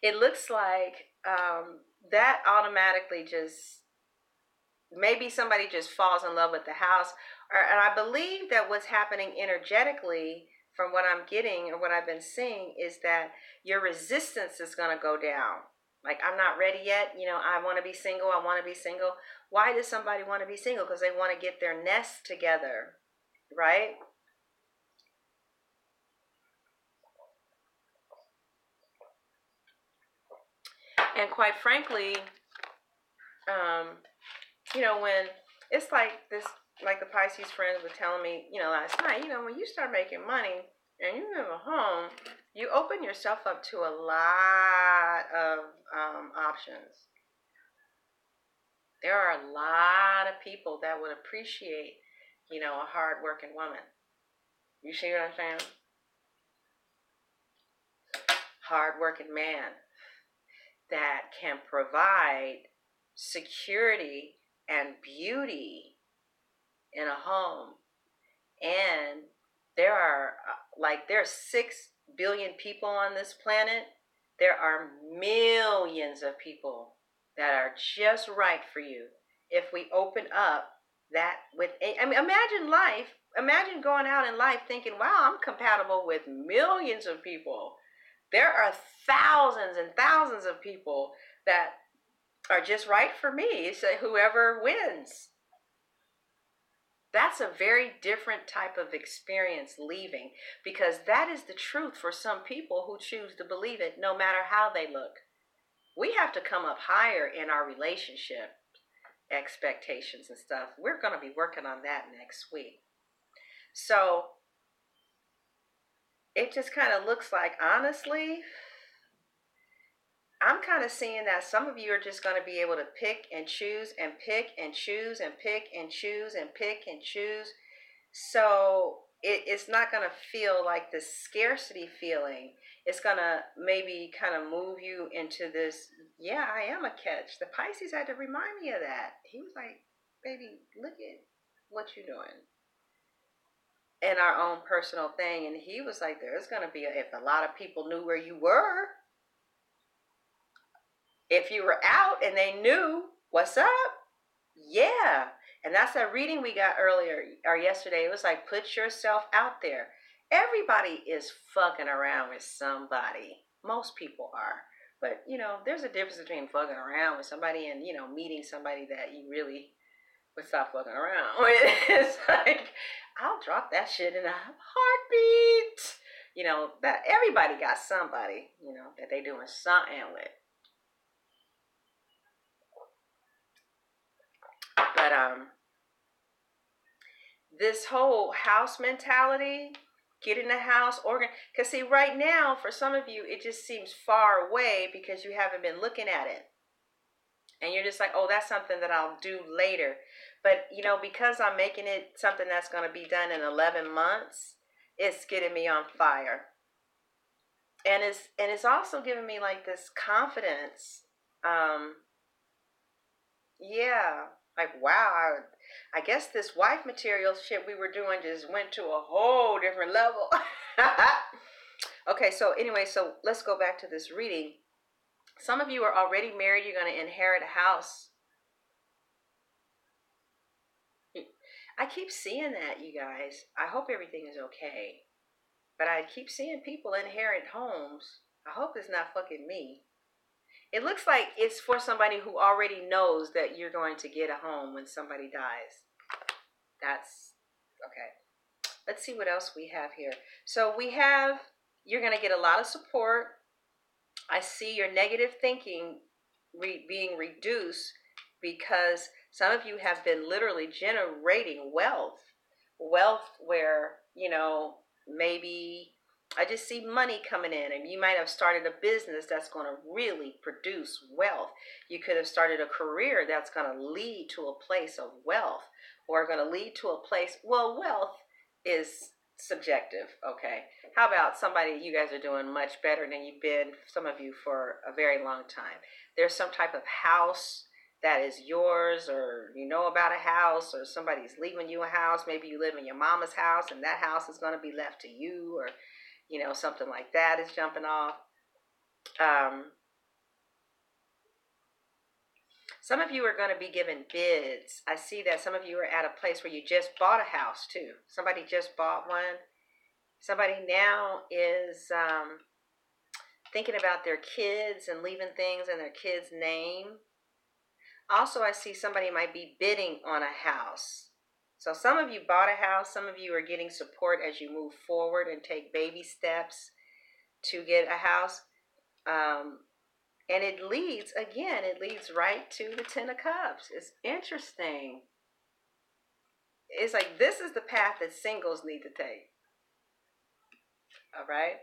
It looks like that automatically just, maybe somebody just falls in love with the house. And I believe that what's happening energetically from what I'm getting or what I've been seeing is that your resistance is going to go down. Like, I'm not ready yet. I want to be single. I want to be single. Why does somebody want to be single? Because they want to get their nest together, right? And quite frankly, when it's like this, like the Pisces friends were telling me, last night, when you start making money and you have a home, you open yourself up to a lot of options. There are a lot of people that would appreciate, a hard-working woman. You see what I'm saying? Hard-working man that can provide security and beauty in a home. And there's 6 billion people on this planet. There are millions of people that are just right for you. If we open up that imagine going out in life thinking, wow, I'm compatible with millions of people. There are thousands and thousands of people that are just right for me. So whoever wins. That's a very different type of experience leaving, because that is the truth for some people who choose to believe it no matter how they look. We have to come up higher in our relationship expectations and stuff. We're going to be working on that next week. So it just kind of looks like, honestly, I'm kind of seeing that some of you are just going to be able to pick and choose and pick and choose and pick and choose and pick and choose. So it's not going to feel like this scarcity feeling. It's going to maybe kind of move you into this, yeah, I am a catch. The Pisces had to remind me of that. He was like, baby, look at what you're doing in our own personal thing. And he was like, there's going to be, if a lot of people knew where you were, if you were out and they knew what's up, yeah. And that's that reading we got earlier or yesterday. It was like, put yourself out there. Everybody is fucking around with somebody. Most people are. But, there's a difference between fucking around with somebody and, meeting somebody that you really would stop fucking around with. It's like, I'll drop that shit in a heartbeat. That everybody got somebody, that they doing something with. But this whole house mentality, get in the house, because see, right now, for some of you, it just seems far away because you haven't been looking at it. And you're just like, oh, that's something that I'll do later. But, because I'm making it something that's going to be done in 11 months, it's getting me on fire. And it's also giving me like this confidence. Yeah. Like, wow, I guess this wife material shit we were doing just went to a whole different level. Okay, so anyway, so let's go back to this reading. Some of you are already married. You're going to inherit a house. I keep seeing that, you guys. I hope everything is okay. But I keep seeing people inherit homes. I hope it's not fucking me. It looks like it's for somebody who already knows that you're going to get a home when somebody dies. That's okay. Let's see what else we have here. So you're going to get a lot of support. I see your negative thinking being reduced because some of you have been literally generating wealth where, maybe I just see money coming in, and you might have started a business that's going to really produce wealth. You could have started a career that's going to lead to a place of wealth, or going to lead to a place, well, wealth is subjective, okay? How about somebody, you guys are doing much better than you've been, some of you, for a very long time. There's some type of house that is yours, or you know about a house, or somebody's leaving you a house. Maybe you live in your mama's house and that house is going to be left to you, or something like that is jumping off. Some of you are going to be given bids. I see that some of you are at a place where you just bought a house too. Somebody just bought one. Somebody now is thinking about their kids and leaving things in their kids' name. Also, I see somebody might be bidding on a house. So some of you bought a house. Some of you are getting support as you move forward and take baby steps to get a house. And it leads, again, it leads right to the Ten of Cups. It's interesting. It's like this is the path that singles need to take. All right.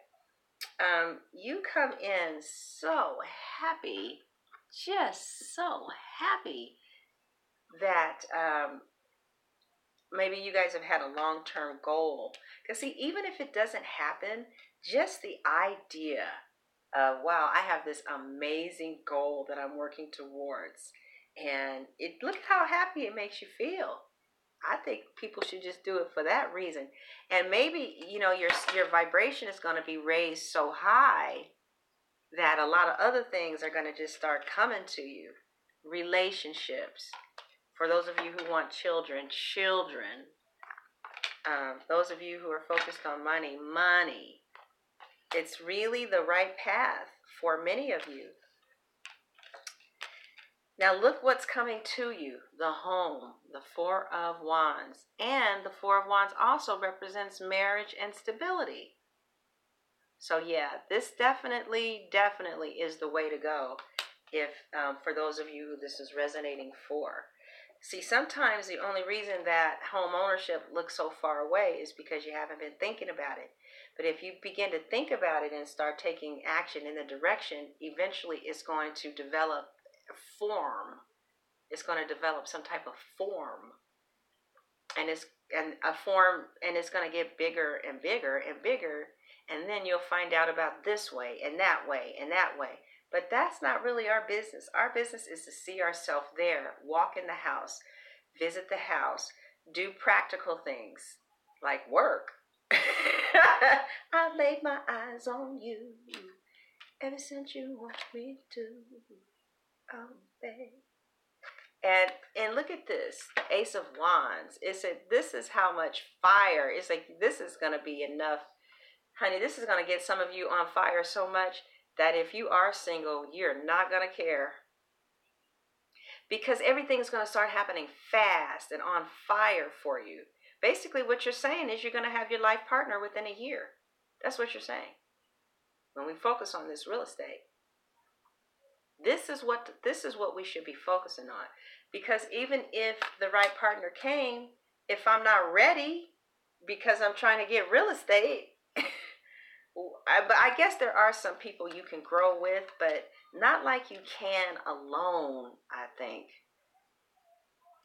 You come in so happy, just so happy that maybe you guys have had a long-term goal. Because see, even if it doesn't happen, just the idea of, wow, I have this amazing goal that I'm working towards. And look how happy it makes you feel. I think people should just do it for that reason. And maybe, your vibration is going to be raised so high that a lot of other things are going to just start coming to you. Relationships. For those of you who want children. Those of you who are focused on money. It's really the right path for many of you. Now look what's coming to you. The home, the Four of Wands. And the Four of Wands also represents marriage and stability. So yeah, this definitely is the way to go if for those of you who this is resonating for. See, sometimes the only reason that home ownership looks so far away is because you haven't been thinking about it. But if you begin to think about it and start taking action in the direction, eventually it's going to develop form. It's going to develop some type of form. And it's going to get bigger and bigger and bigger. And then you'll find out about this way and that way and that way. But that's not really our business. Our business is to see ourselves there, walk in the house, visit the house, do practical things like work. I laid my eyes on you ever since you watched me to. Oh, babe. And look at this, Ace of Wands. It said this is how much fire. It's like this is going to be enough. Honey, this is going to get some of you on fire so much that if you are single, you're not going to care. Because everything's going to start happening fast and on fire for you. Basically, what you're saying is you're going to have your life partner within a year. That's what you're saying. When we focus on this real estate. This is what we should be focusing on. Because even if the right partner came, if I'm not ready because I'm trying to get real estate, but I guess there are some people you can grow with, but not like you can alone, I think.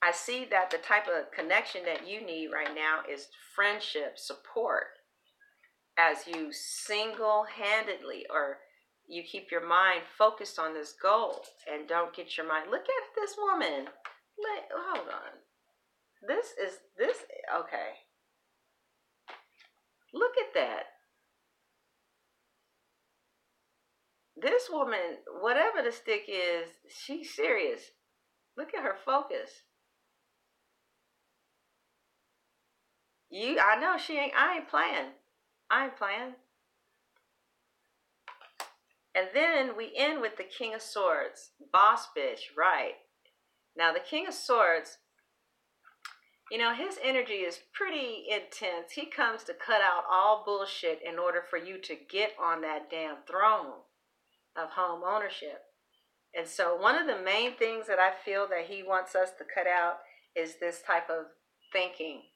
I see that the type of connection that you need right now is friendship, support, as you single-handedly, or you keep your mind focused on this goal and don't get your mind. Look at this woman. Hold on. This, okay. Look at that. This woman, whatever the stick is, she's serious. Look at her focus. I know I ain't playing. And then we end with the King of Swords. Boss bitch, right. Now the King of Swords, his energy is pretty intense. He comes to cut out all bullshit in order for you to get on that damn throne of home ownership. And so one of the main things that I feel that he wants us to cut out is this type of thinking.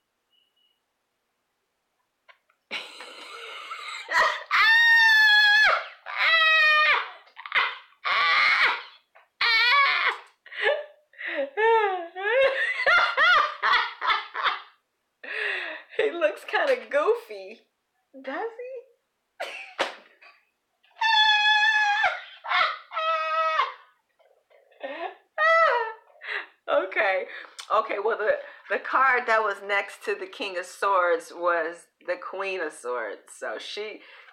He looks kind of goofy. Does he? Okay, well, the card that was next to the King of Swords was the Queen of Swords. So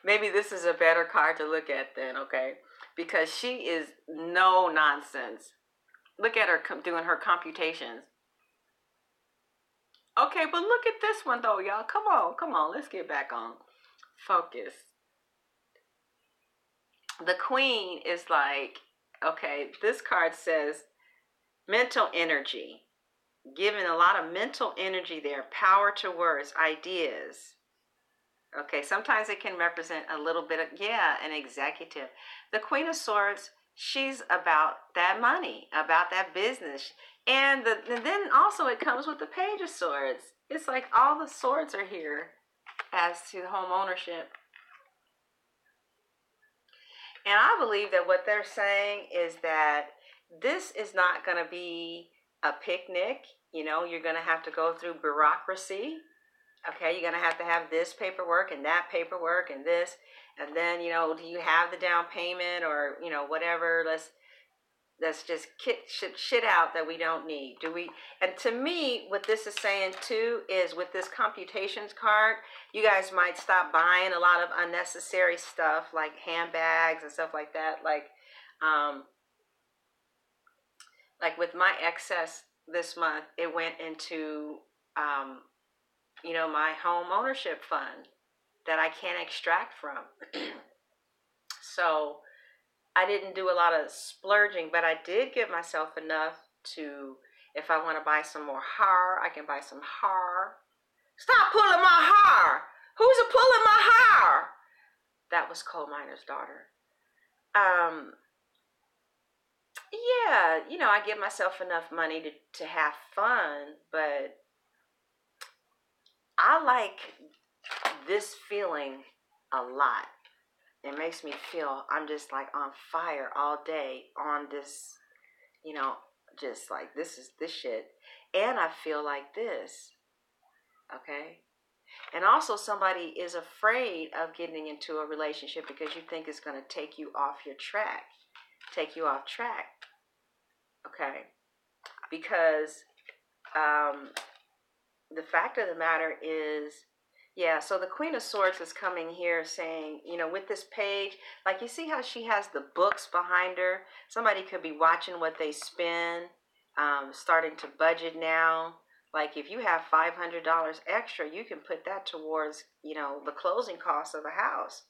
maybe this is a better card to look at then, okay? Because she is no nonsense. Look at her doing her computations. Okay, but look at this one though, y'all. Come on. Let's get back on focus. The Queen is like, okay, this card says mental energy. Giving a lot of mental energy there. Power to words, ideas. Okay, sometimes it can represent a little bit of, an executive. The Queen of Swords she's about that money, about that business. And then also it comes with the Page of Swords. It's like all the swords are here as to home ownership. And I believe that what they're saying is that this is not going to be a picnic. You know, you're going to have to go through bureaucracy. Okay, you're going to have this paperwork and that paperwork and this. And then, you know, do you have the down payment or, you know, whatever? Let's just kick shit out that we don't need. Do we? And to me, what this is saying too is with this computations card, you guys might stop buying a lot of unnecessary stuff like handbags and stuff like that. Like with my excess this month, it went into, you know, my home ownership fund that I can't extract from. So I didn't do a lot of splurging, but I did give myself enough to, if I want to buy some more hair, I can buy some hair. Stop pulling my hair! Who's a pulling my hair? That was Coal Miner's daughter. Yeah, you know, I give myself enough money to have fun, but I like this feeling a lot. It makes me feel I'm just like on fire all day on this, you know, just like this shit. And I feel like this. Okay? And also somebody is afraid of getting into a relationship because you think it's going to take you off track. Okay? Because the fact of the matter is, yeah, so the Queen of Swords is coming here saying, you know, with this page, like you see how she has the books behind her? Somebody could be watching what they spend, starting to budget now. Like if you have $500 extra, you can put that towards, you know, the closing costs of a house.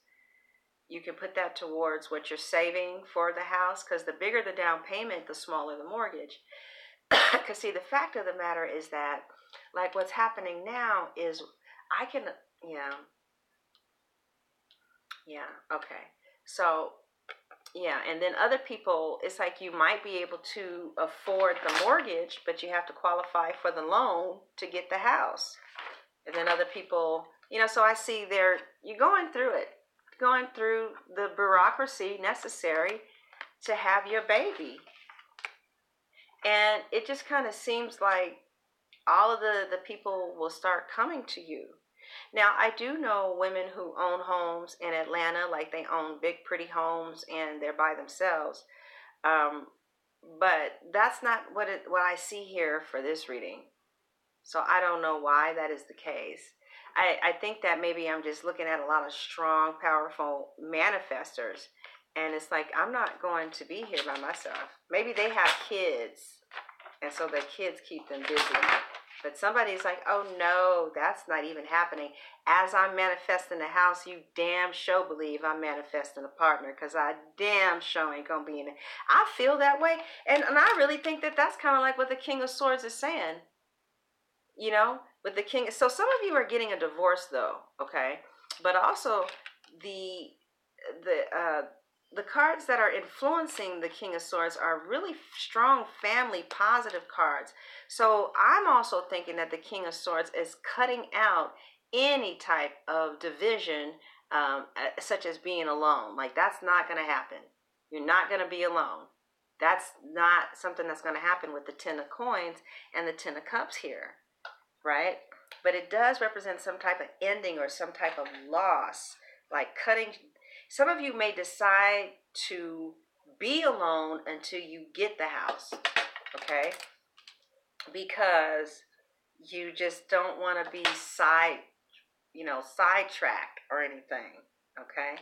You can put that towards what you're saving for the house, because the bigger the down payment, the smaller the mortgage. Because see, the fact of the matter is that, like what's happening now is I can, okay. So, yeah, and then other people, it's like you might be able to afford the mortgage, but you have to qualify for the loan to get the house. And then other people, you know, so I see you're going through the bureaucracy necessary to have your baby. And it just kind of seems like all of the people will start coming to you. Now, I do know women who own homes in Atlanta, like they own big, pretty homes and they're by themselves. But that's not what I see here for this reading. So I don't know why that is the case. I think that maybe I'm just looking at a lot of strong, powerful manifestors. And it's like, I'm not going to be here by myself. Maybe they have kids, and so their kids keep them busy. But somebody's like, oh no, that's not even happening. As I'm manifesting the house, you damn sure believe I'm manifesting a partner, because I damn sure ain't going to be in it. I feel that way. And I really think that that's kind of like what the King of Swords is saying. You know, with the King. So some of you are getting a divorce though, okay? But also the cards that are influencing the King of Swords are really strong family positive cards. So I'm also thinking that the King of Swords is cutting out any type of division, such as being alone. Like that's not going to happen. You're not going to be alone. That's not something that's going to happen with the Ten of Coins and the Ten of Cups here, right? But it does represent some type of ending or some type of loss, like cutting. Some of you may decide to be alone until you get the house, okay? Because you just don't want to be sidetracked or anything, okay?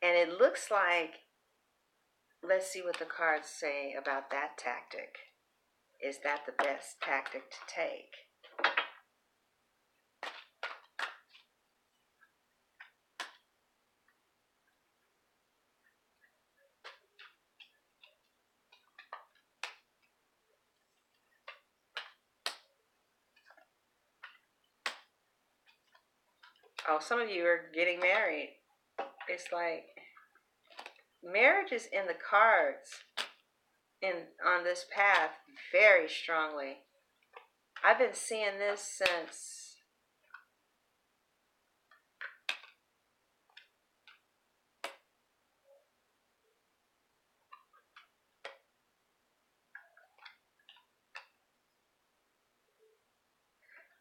And it looks like, let's see what the cards say about that tactic. Is that the best tactic to take? Oh, some of you are getting married. It's like marriage is in the cards on this path very strongly. I've been seeing this since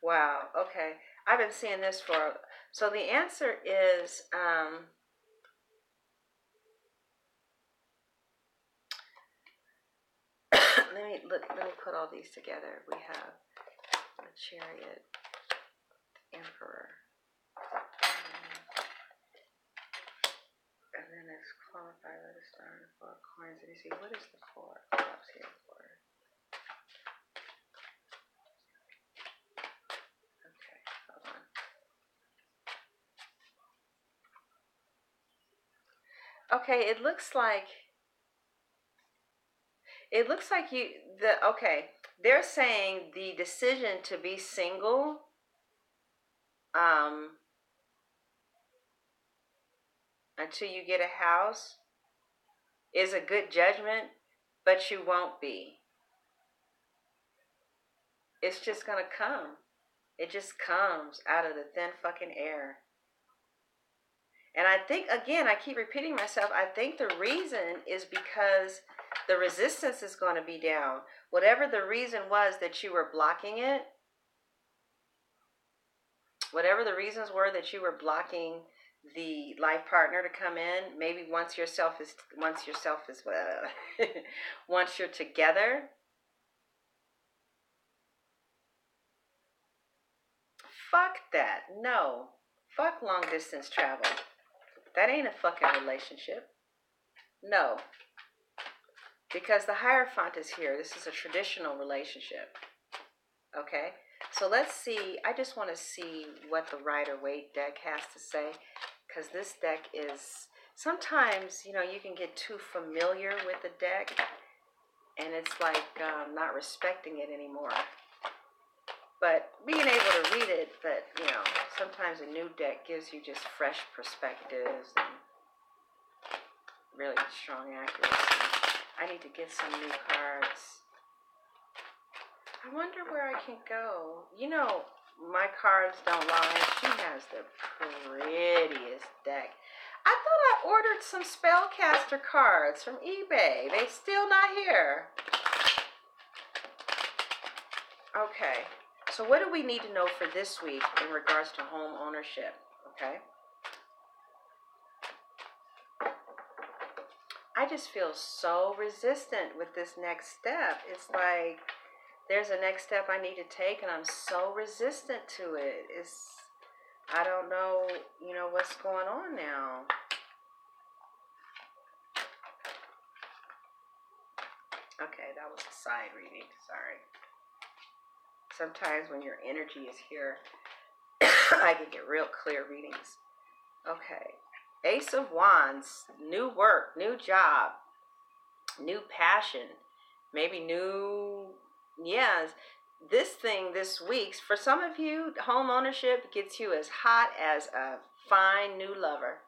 wow, okay. I've been seeing this for so the answer is let me put all these together. We have the Chariot, Emperor, and then it's qualified by the star and four coins. Let me see, what is the four clubs here for? Okay, hold on. Okay, it looks like they're saying the decision to be single um until you get a house is a good judgment, but you won't be. It's just gonna come. It just comes out of the thin fucking air. And I think, again, I keep repeating myself, I think the reason is because the resistance is going to be down. Whatever the reason was that you were blocking it, whatever the reasons were that you were blocking the life partner to come in, maybe once you're together, fuck that. No. Fuck long distance travel. That ain't a fucking relationship. No. Because the Hierophant is here. This is a traditional relationship. Okay? So let's see. I just want to see what the Rider-Waite deck has to say. Because this deck is... Sometimes, you can get too familiar with the deck. And it's like not respecting it anymore. But being able to read it, but, sometimes a new deck gives you just fresh perspectives and really strong accuracy. I need to get some new cards. I wonder where I can go. My cards don't lie. She has the prettiest deck. I thought I ordered some Spellcaster cards from eBay. They still not here. Okay. So what do we need to know for this week in regards to home ownership? Okay. I just feel so resistant with this next step. It's like there's a next step I need to take, and I'm so resistant to it. I don't know, what's going on now. Okay, that was a side reading. Sorry. Sometimes when your energy is here, I can get real clear readings. Okay. Ace of Wands, new work, new job, new passion, maybe this thing this week, for some of you, home ownership gets you as hot as a fine new lover.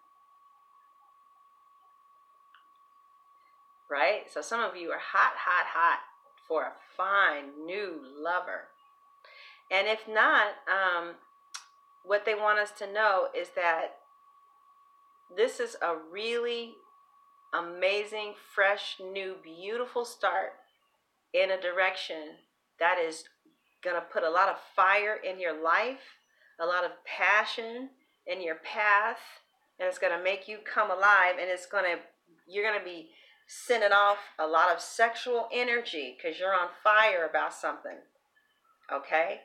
Right? So some of you are hot for a fine new lover. And if not, what they want us to know is that this is a really amazing, fresh, new, beautiful start in a direction that is going to put a lot of fire in your life, a lot of passion in your path, and it's going to make you come alive, and you're going to be sending off a lot of sexual energy because you're on fire about something. Okay?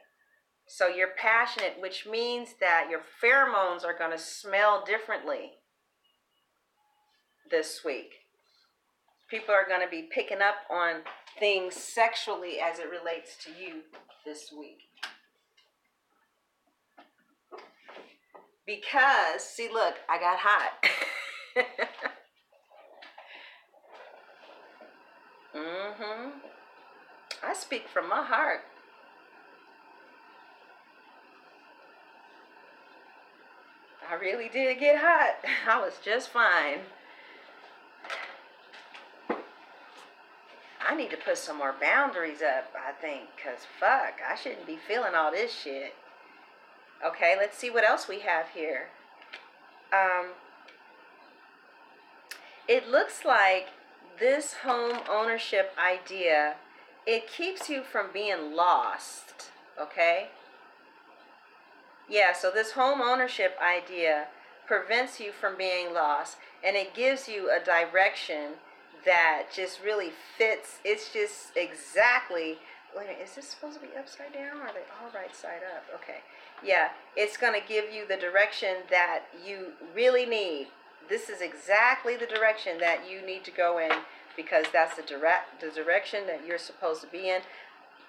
So you're passionate, which means that your pheromones are going to smell differently this week. People are going to be picking up on things sexually as it relates to you this week. Because, see, look, I got hot. I speak from my heart. I really did get hot. I was just fine. I need to put some more boundaries up, I think, because fuck, I shouldn't be feeling all this shit. Okay, let's see what else we have here. It looks like this home ownership idea, it keeps you from being lost, okay? Yeah, so this home ownership idea prevents you from being lost, and it gives you a direction that just really fits. It's just exactly, wait a minute, is this supposed to be upside down, or are they all right side up? Okay, yeah, it's going to give you the direction that you really need. This is exactly the direction that you need to go in, because that's the direction that you're supposed to be in.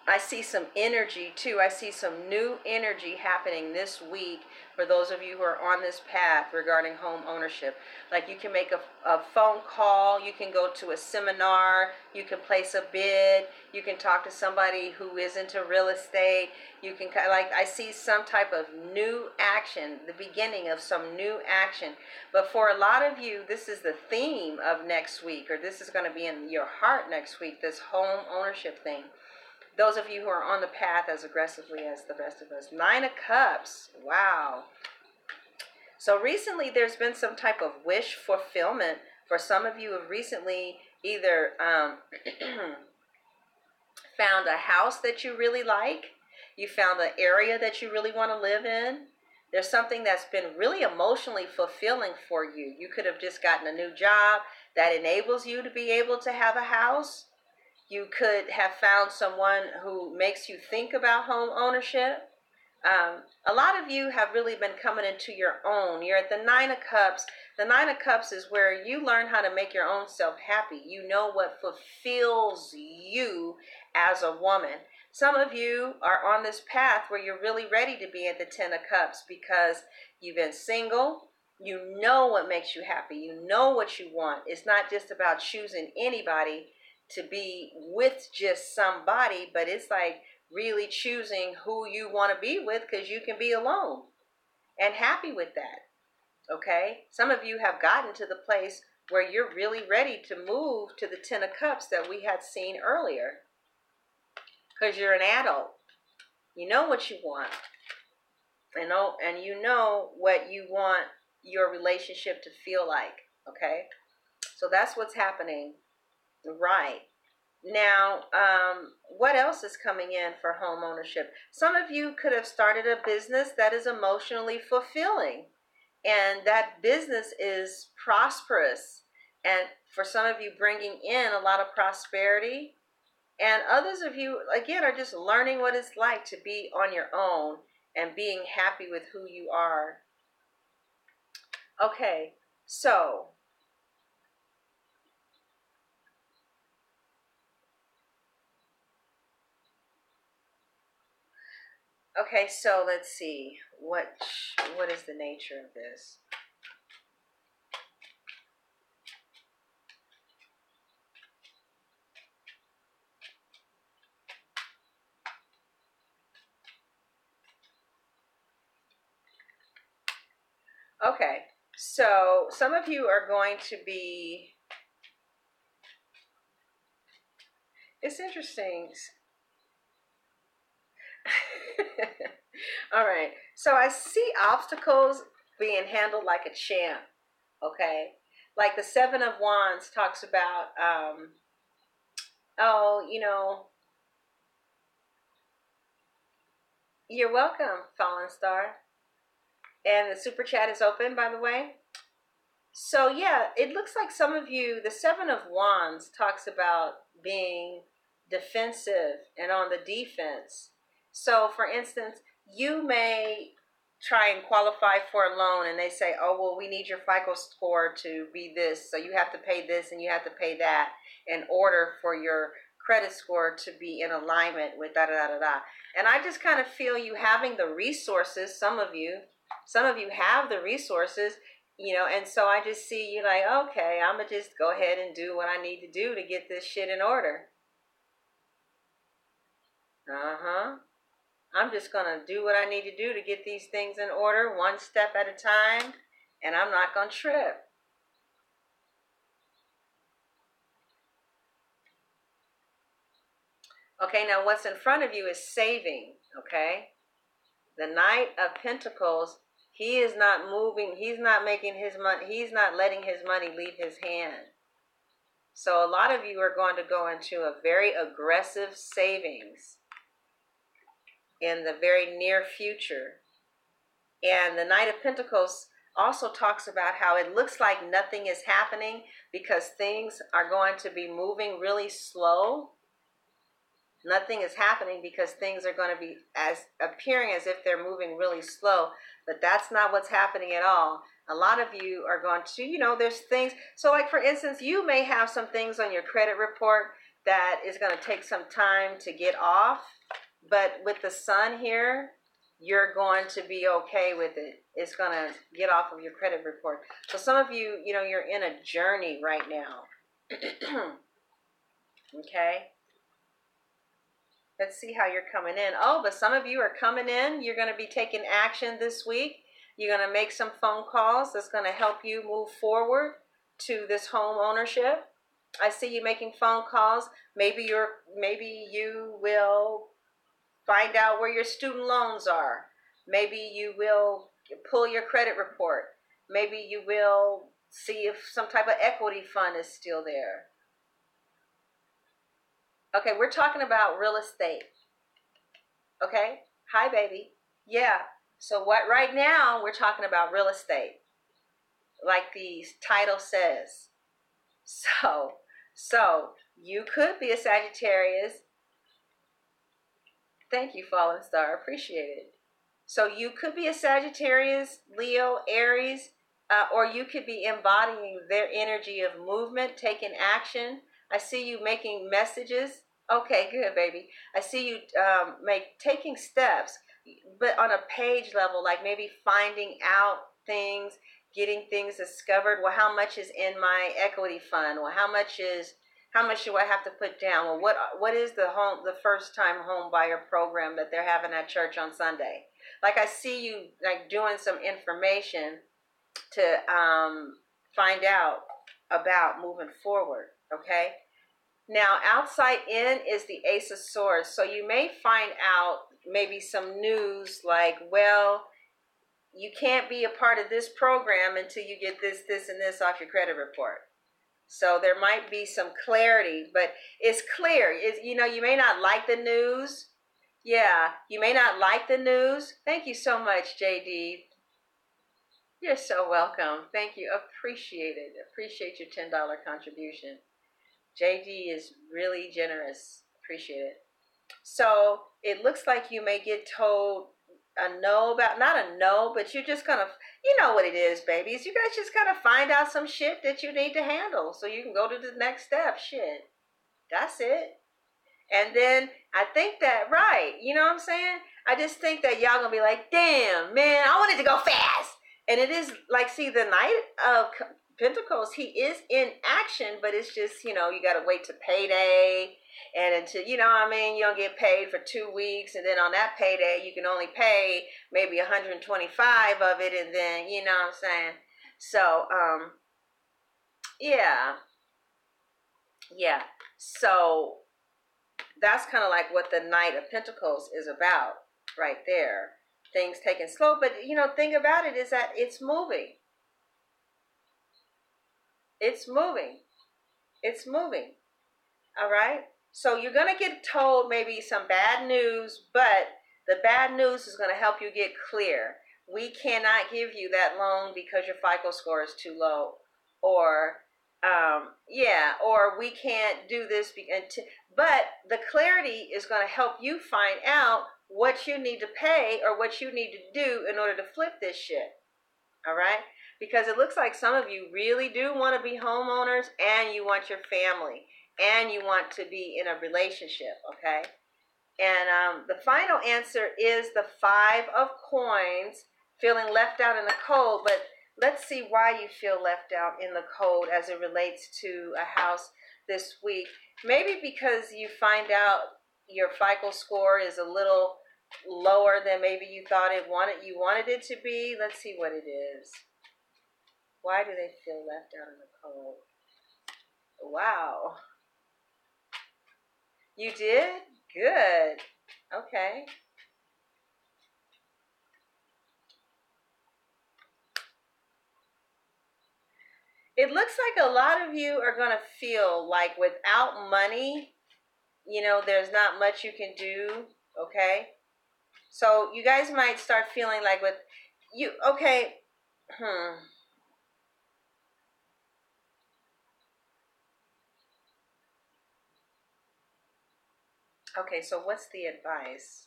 I see some energy too. I see some new energy happening this week for those of you who are on this path regarding home ownership. Like, you can make a phone call, you can go to a seminar, you can place a bid, you can talk to somebody who is into real estate. You can, like, I see some type of new action, the beginning of some new action. But for a lot of you, this is the theme of next week, or this is going to be in your heart next week, this home ownership thing. Those of you who are on the path as aggressively as the rest of us. 9 of Cups. Wow. So recently there's been some type of wish fulfillment. For some of you have recently either found a house that you really like. You found an area that you really want to live in. There's something that's been really emotionally fulfilling for you. You could have just gotten a new job that enables you to be able to have a house. You could have found someone who makes you think about home ownership. A lot of you have really been coming into your own. You're at the 9 of Cups. The 9 of Cups is where you learn how to make your own self happy. You know what fulfills you as a woman. Some of you are on this path where you're really ready to be at the 10 of Cups because you've been single. You know what makes you happy. You know what you want. It's not just about choosing anybody to be with just somebody, but it's like really choosing who you want to be with, because you can be alone and happy with that. Okay, some of you have gotten to the place where you're really ready to move to the 10 of Cups that we had seen earlier, because you're an adult. You know what you want, and you know what you want your relationship to feel like. Okay, so that's what's happening. Right. Now, what else is coming in for home ownership? Some of you could have started a business that is emotionally fulfilling, and that business is prosperous. And for some of you, bringing in a lot of prosperity. And others of you, again, are just learning what it's like to be on your own and being happy with who you are. Okay, so let's see. What is the nature of this? Okay, so some of you are going to be, it's interesting. All right, so I see obstacles being handled like a champ, okay? Like the 7 of Wands talks about, oh, you're welcome, Fallen Star. And the super chat is open, by the way. So yeah, it looks like some of you, the 7 of Wands talks about being defensive and on the defense. So for instance, you may try and qualify for a loan and they say, oh, well, we need your FICO score to be this. So you have to pay this and you have to pay that in order for your credit score to be in alignment with da da da da da. And I just kind of feel you having the resources, some of you have the resources, and so I just see you like, okay, I'm going to just go ahead and do what I need to do to get this shit in order. I'm just going to do what I need to do to get these things in order, one step at a time, and I'm not going to trip. Okay, now what's in front of you is saving, okay? The Knight of Pentacles, he is not moving, he's not making his money, he's not letting his money leave his hand. So a lot of you are going to go into a very aggressive savings in the very near future. And the Knight of Pentacles also talks about how it looks like nothing is happening because things are going to be moving really slow. Nothing is happening because things are going to be appearing as if they're moving really slow, but that's not what's happening at all. A lot of you are going to, there's things. So like for instance, you may have some things on your credit report that is going to take some time to get off, but with the Sun here, you're going to be okay with it. It's going to get off of your credit report. So some of you, you're in a journey right now. Okay. Let's see how you're coming in. Oh, but some of you are coming in. You're going to be taking action this week. You're going to make some phone calls that's going to help you move forward to this home ownership. I see you making phone calls. Maybe you will find out where your student loans are. Maybe you will pull your credit report. Maybe you will see if some type of equity fund is still there. Okay, we're talking about real estate. Okay? Hi, baby. Yeah. So what right now we're talking about real estate. Like the title says. So you could be a Sagittarius. Thank you, Fallen Star. Appreciate it. So you could be a Sagittarius, Leo, Aries, or you could be embodying their energy of movement, taking action. I see you making messages. Okay, good, baby. I see you taking steps, but on a page level, like maybe finding out things, getting things discovered. Well, how much is in my equity fund? Well, how much do I have to put down? Well, what is the first time home buyer program that they're having at church on Sunday? Like I see you like doing some information to find out about moving forward, okay? Now, outside in is the Ace of Swords. So you may find out maybe some news like, well, you can't be a part of this program until you get this, and this off your credit report. So there might be some clarity, but it's clear. You may not like the news. Yeah, you may not like the news. Thank you so much, JD. You're so welcome. Thank you. Appreciate it. Appreciate your $10 contribution. JD is really generous. Appreciate it. So it looks like you may get told a no about, not a no, but you're just gonna, you know what it is, babies. You guys just gotta find out some shit that you need to handle so you can go to the next step. Shit. That's it. And then I think that, right, you know what I'm saying? I just think that y'all gonna be like, damn, man, I wanted to go fast. And it is like, see, the Knight of Pentacles, he is in action, but it's just, you gotta wait to payday. And until, you don't get paid for 2 weeks. And then on that payday, you can only pay maybe 125 of it. And then, you know what I'm saying? So, yeah. So that's kind of like what the Knight of Pentacles is about right there. Things taking slow. But, thing about it is that it's moving. It's moving. It's moving. All right? So you're going to get told maybe some bad news, but the bad news is going to help you get clear. We cannot give you that loan because your FICO score is too low. Or, or we can't do this. But the clarity is going to help you find out what you need to pay or what you need to do in order to flip this shit. All right? Because it looks like some of you really do want to be homeowners and you want your family. And you want to be in a relationship, okay? And the final answer is the 5 of Coins, feeling left out in the cold. But let's see why you feel left out in the cold as it relates to a house this week. Maybe because you find out your FICO score is a little lower than maybe you thought you wanted it to be. Let's see what it is. Why do they feel left out in the cold? Wow. You did? Good. Okay. It looks like a lot of you are going to feel like without money, there's not much you can do. Okay. So you guys might start feeling like with you, okay. Okay, so what's the advice?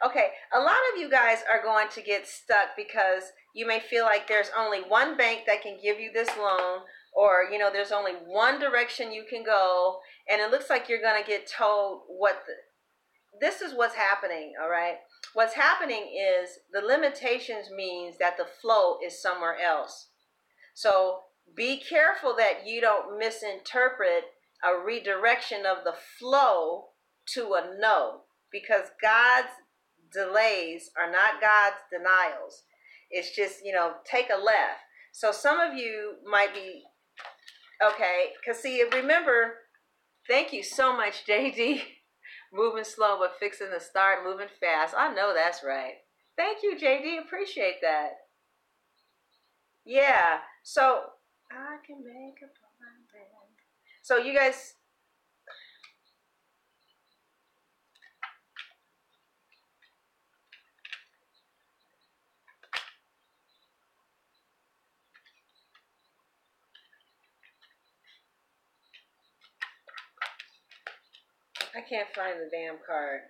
Okay, a lot of you guys are going to get stuck because you may feel like there's only one bank that can give you this loan, or there's only one direction you can go, and it looks like you're going to get told this is what's happening. All right, what's happening is the limitations means that the flow is somewhere else. So be careful that you don't misinterpret a redirection of the flow to a no, because God's delays are not God's denials. It's just, take a left. So some of you might be, okay, because see, remember, thank you so much, JD. Moving slow but fixing to start moving fast. I know that's right. Thank you, JD. Appreciate that. Yeah. So I can make a plan. So you guys, I can't find the damn card.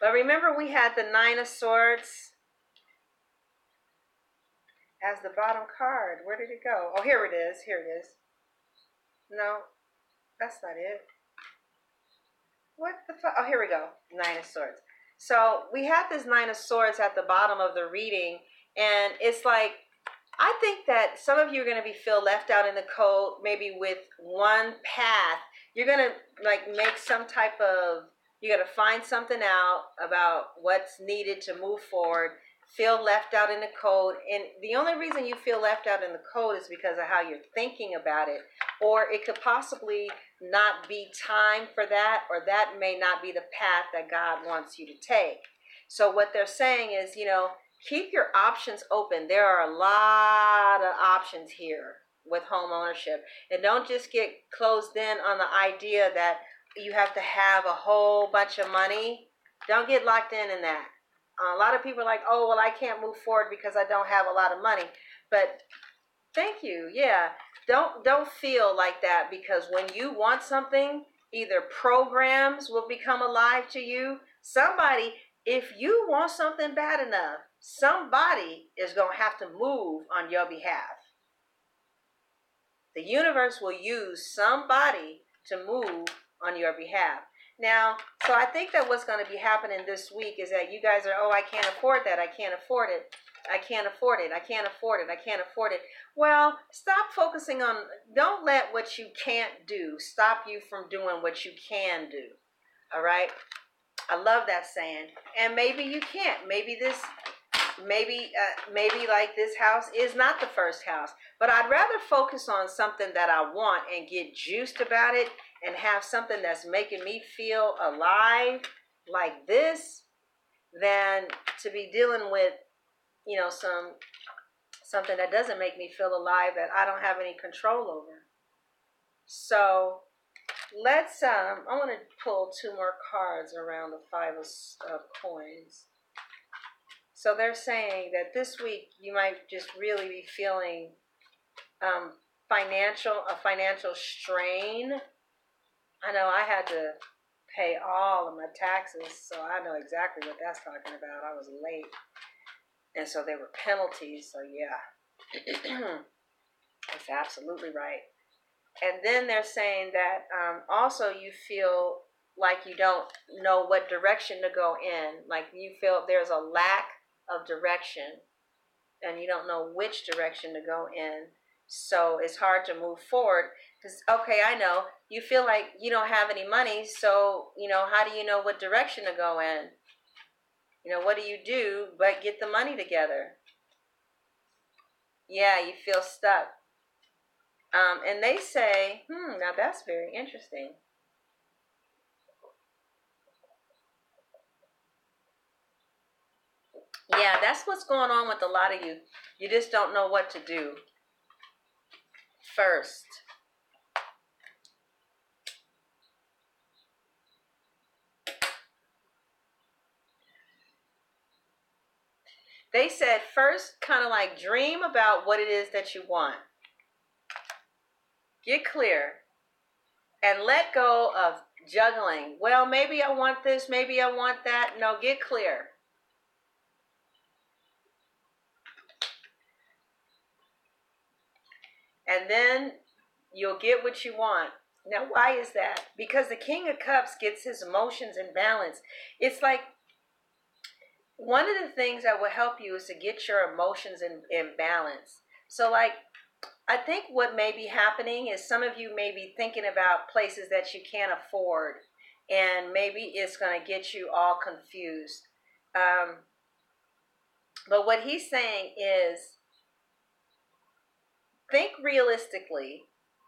But remember we had the Nine of Swords as the bottom card. Where did it go? Oh, here it is. Here it is. No, that's not it. What the fuck? Oh, here we go. Nine of Swords. So we have this Nine of Swords at the bottom of the reading, and it's like, I think that some of you are going to feel left out in the cold, maybe with one path. You're going to make some type of, you're going to find something out about what's needed to move forward, feel left out in the cold. And the only reason you feel left out in the cold is because of how you're thinking about it. Or it could possibly not be time for that, or that may not be the path that God wants you to take. So what they're saying is, keep your options open. There are a lot of options here with home ownership. And don't just get closed in on the idea that you have to have a whole bunch of money. Don't get locked in that. A lot of people are like, oh, well, I can't move forward because I don't have a lot of money. But thank you. Yeah. Don't feel like that, because when you want something, either programs will become alive to you. Somebody, if you want something bad enough, somebody is going to have to move on your behalf. The universe will use somebody to move on your behalf. Now, so I think that what's going to be happening this week is that you guys are, oh, I can't afford that. I can't afford it. I can't afford it. I can't afford it. I can't afford it. Well, stop focusing on, don't let what you can't do stop you from doing what you can do. All right? I love that saying. And maybe you can't. Maybe like this house is not the first house. But I'd rather focus on something that I want and get juiced about it and have something that's making me feel alive like this than to be dealing with, something that doesn't make me feel alive that I don't have any control over. So let's, I want to pull two more cards around the Five of Coins. So they're saying that this week you might just really be feeling a financial strain. I know I had to pay all of my taxes, so I know exactly what that's talking about. I was late. And so there were penalties, so yeah. That's absolutely right. And then they're saying that also you feel like you don't know what direction to go in. Like you feel there's a lack of direction and you don't know which direction to go in. So it's hard to move forward because, okay, I know you feel like you don't have any money. So, how do you know what direction to go in? What do you do but get the money together? Yeah, you feel stuck. And they say, now that's very interesting. Yeah, that's what's going on with a lot of you. You just don't know what to do first. They said first, kind of like dream about what it is that you want. Get clear and let go of juggling. Well, maybe I want this, maybe I want that. No, get clear. And then you'll get what you want. Now, why is that? Because the King of Cups gets his emotions in balance. It's like one of the things that will help you is to get your emotions in balance. So, like, I think what may be happening is some of you may be thinking about places that you can't afford, and maybe it's going to get you all confused. But what he's saying is, think realistically.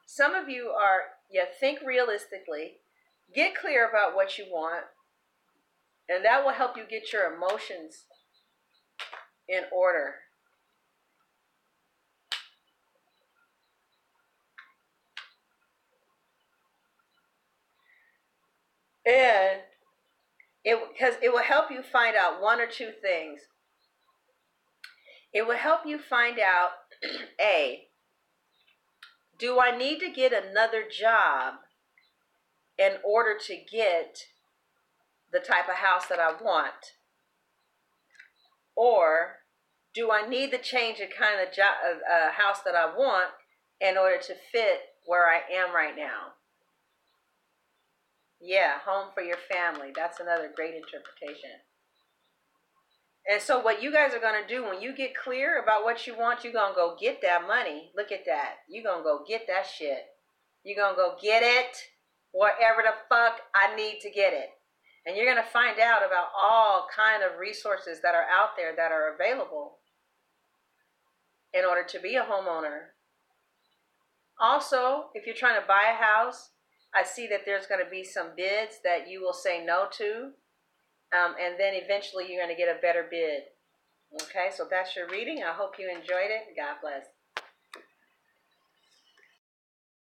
Some of you are, think realistically. Get clear about what you want, and that will help you get your emotions in order. And because it will help you find out one or two things. It will help you find out, A, do I need to get another job in order to get the type of house that I want? Or do I need to change the kind of house that I want in order to fit where I am right now? Yeah, home for your family. That's another great interpretation. And so what you guys are going to do when you get clear about what you want, you're going to go get that money. Look at that. You're going to go get that shit. You're going to go get it wherever the fuck I need to get it. And you're going to find out about all kind of resources that are out there that are available in order to be a homeowner. Also, if you're trying to buy a house, I see that there's going to be some bids that you will say no to. And then eventually you're going to get a better bid. Okay, so that's your reading. I hope you enjoyed it. God bless.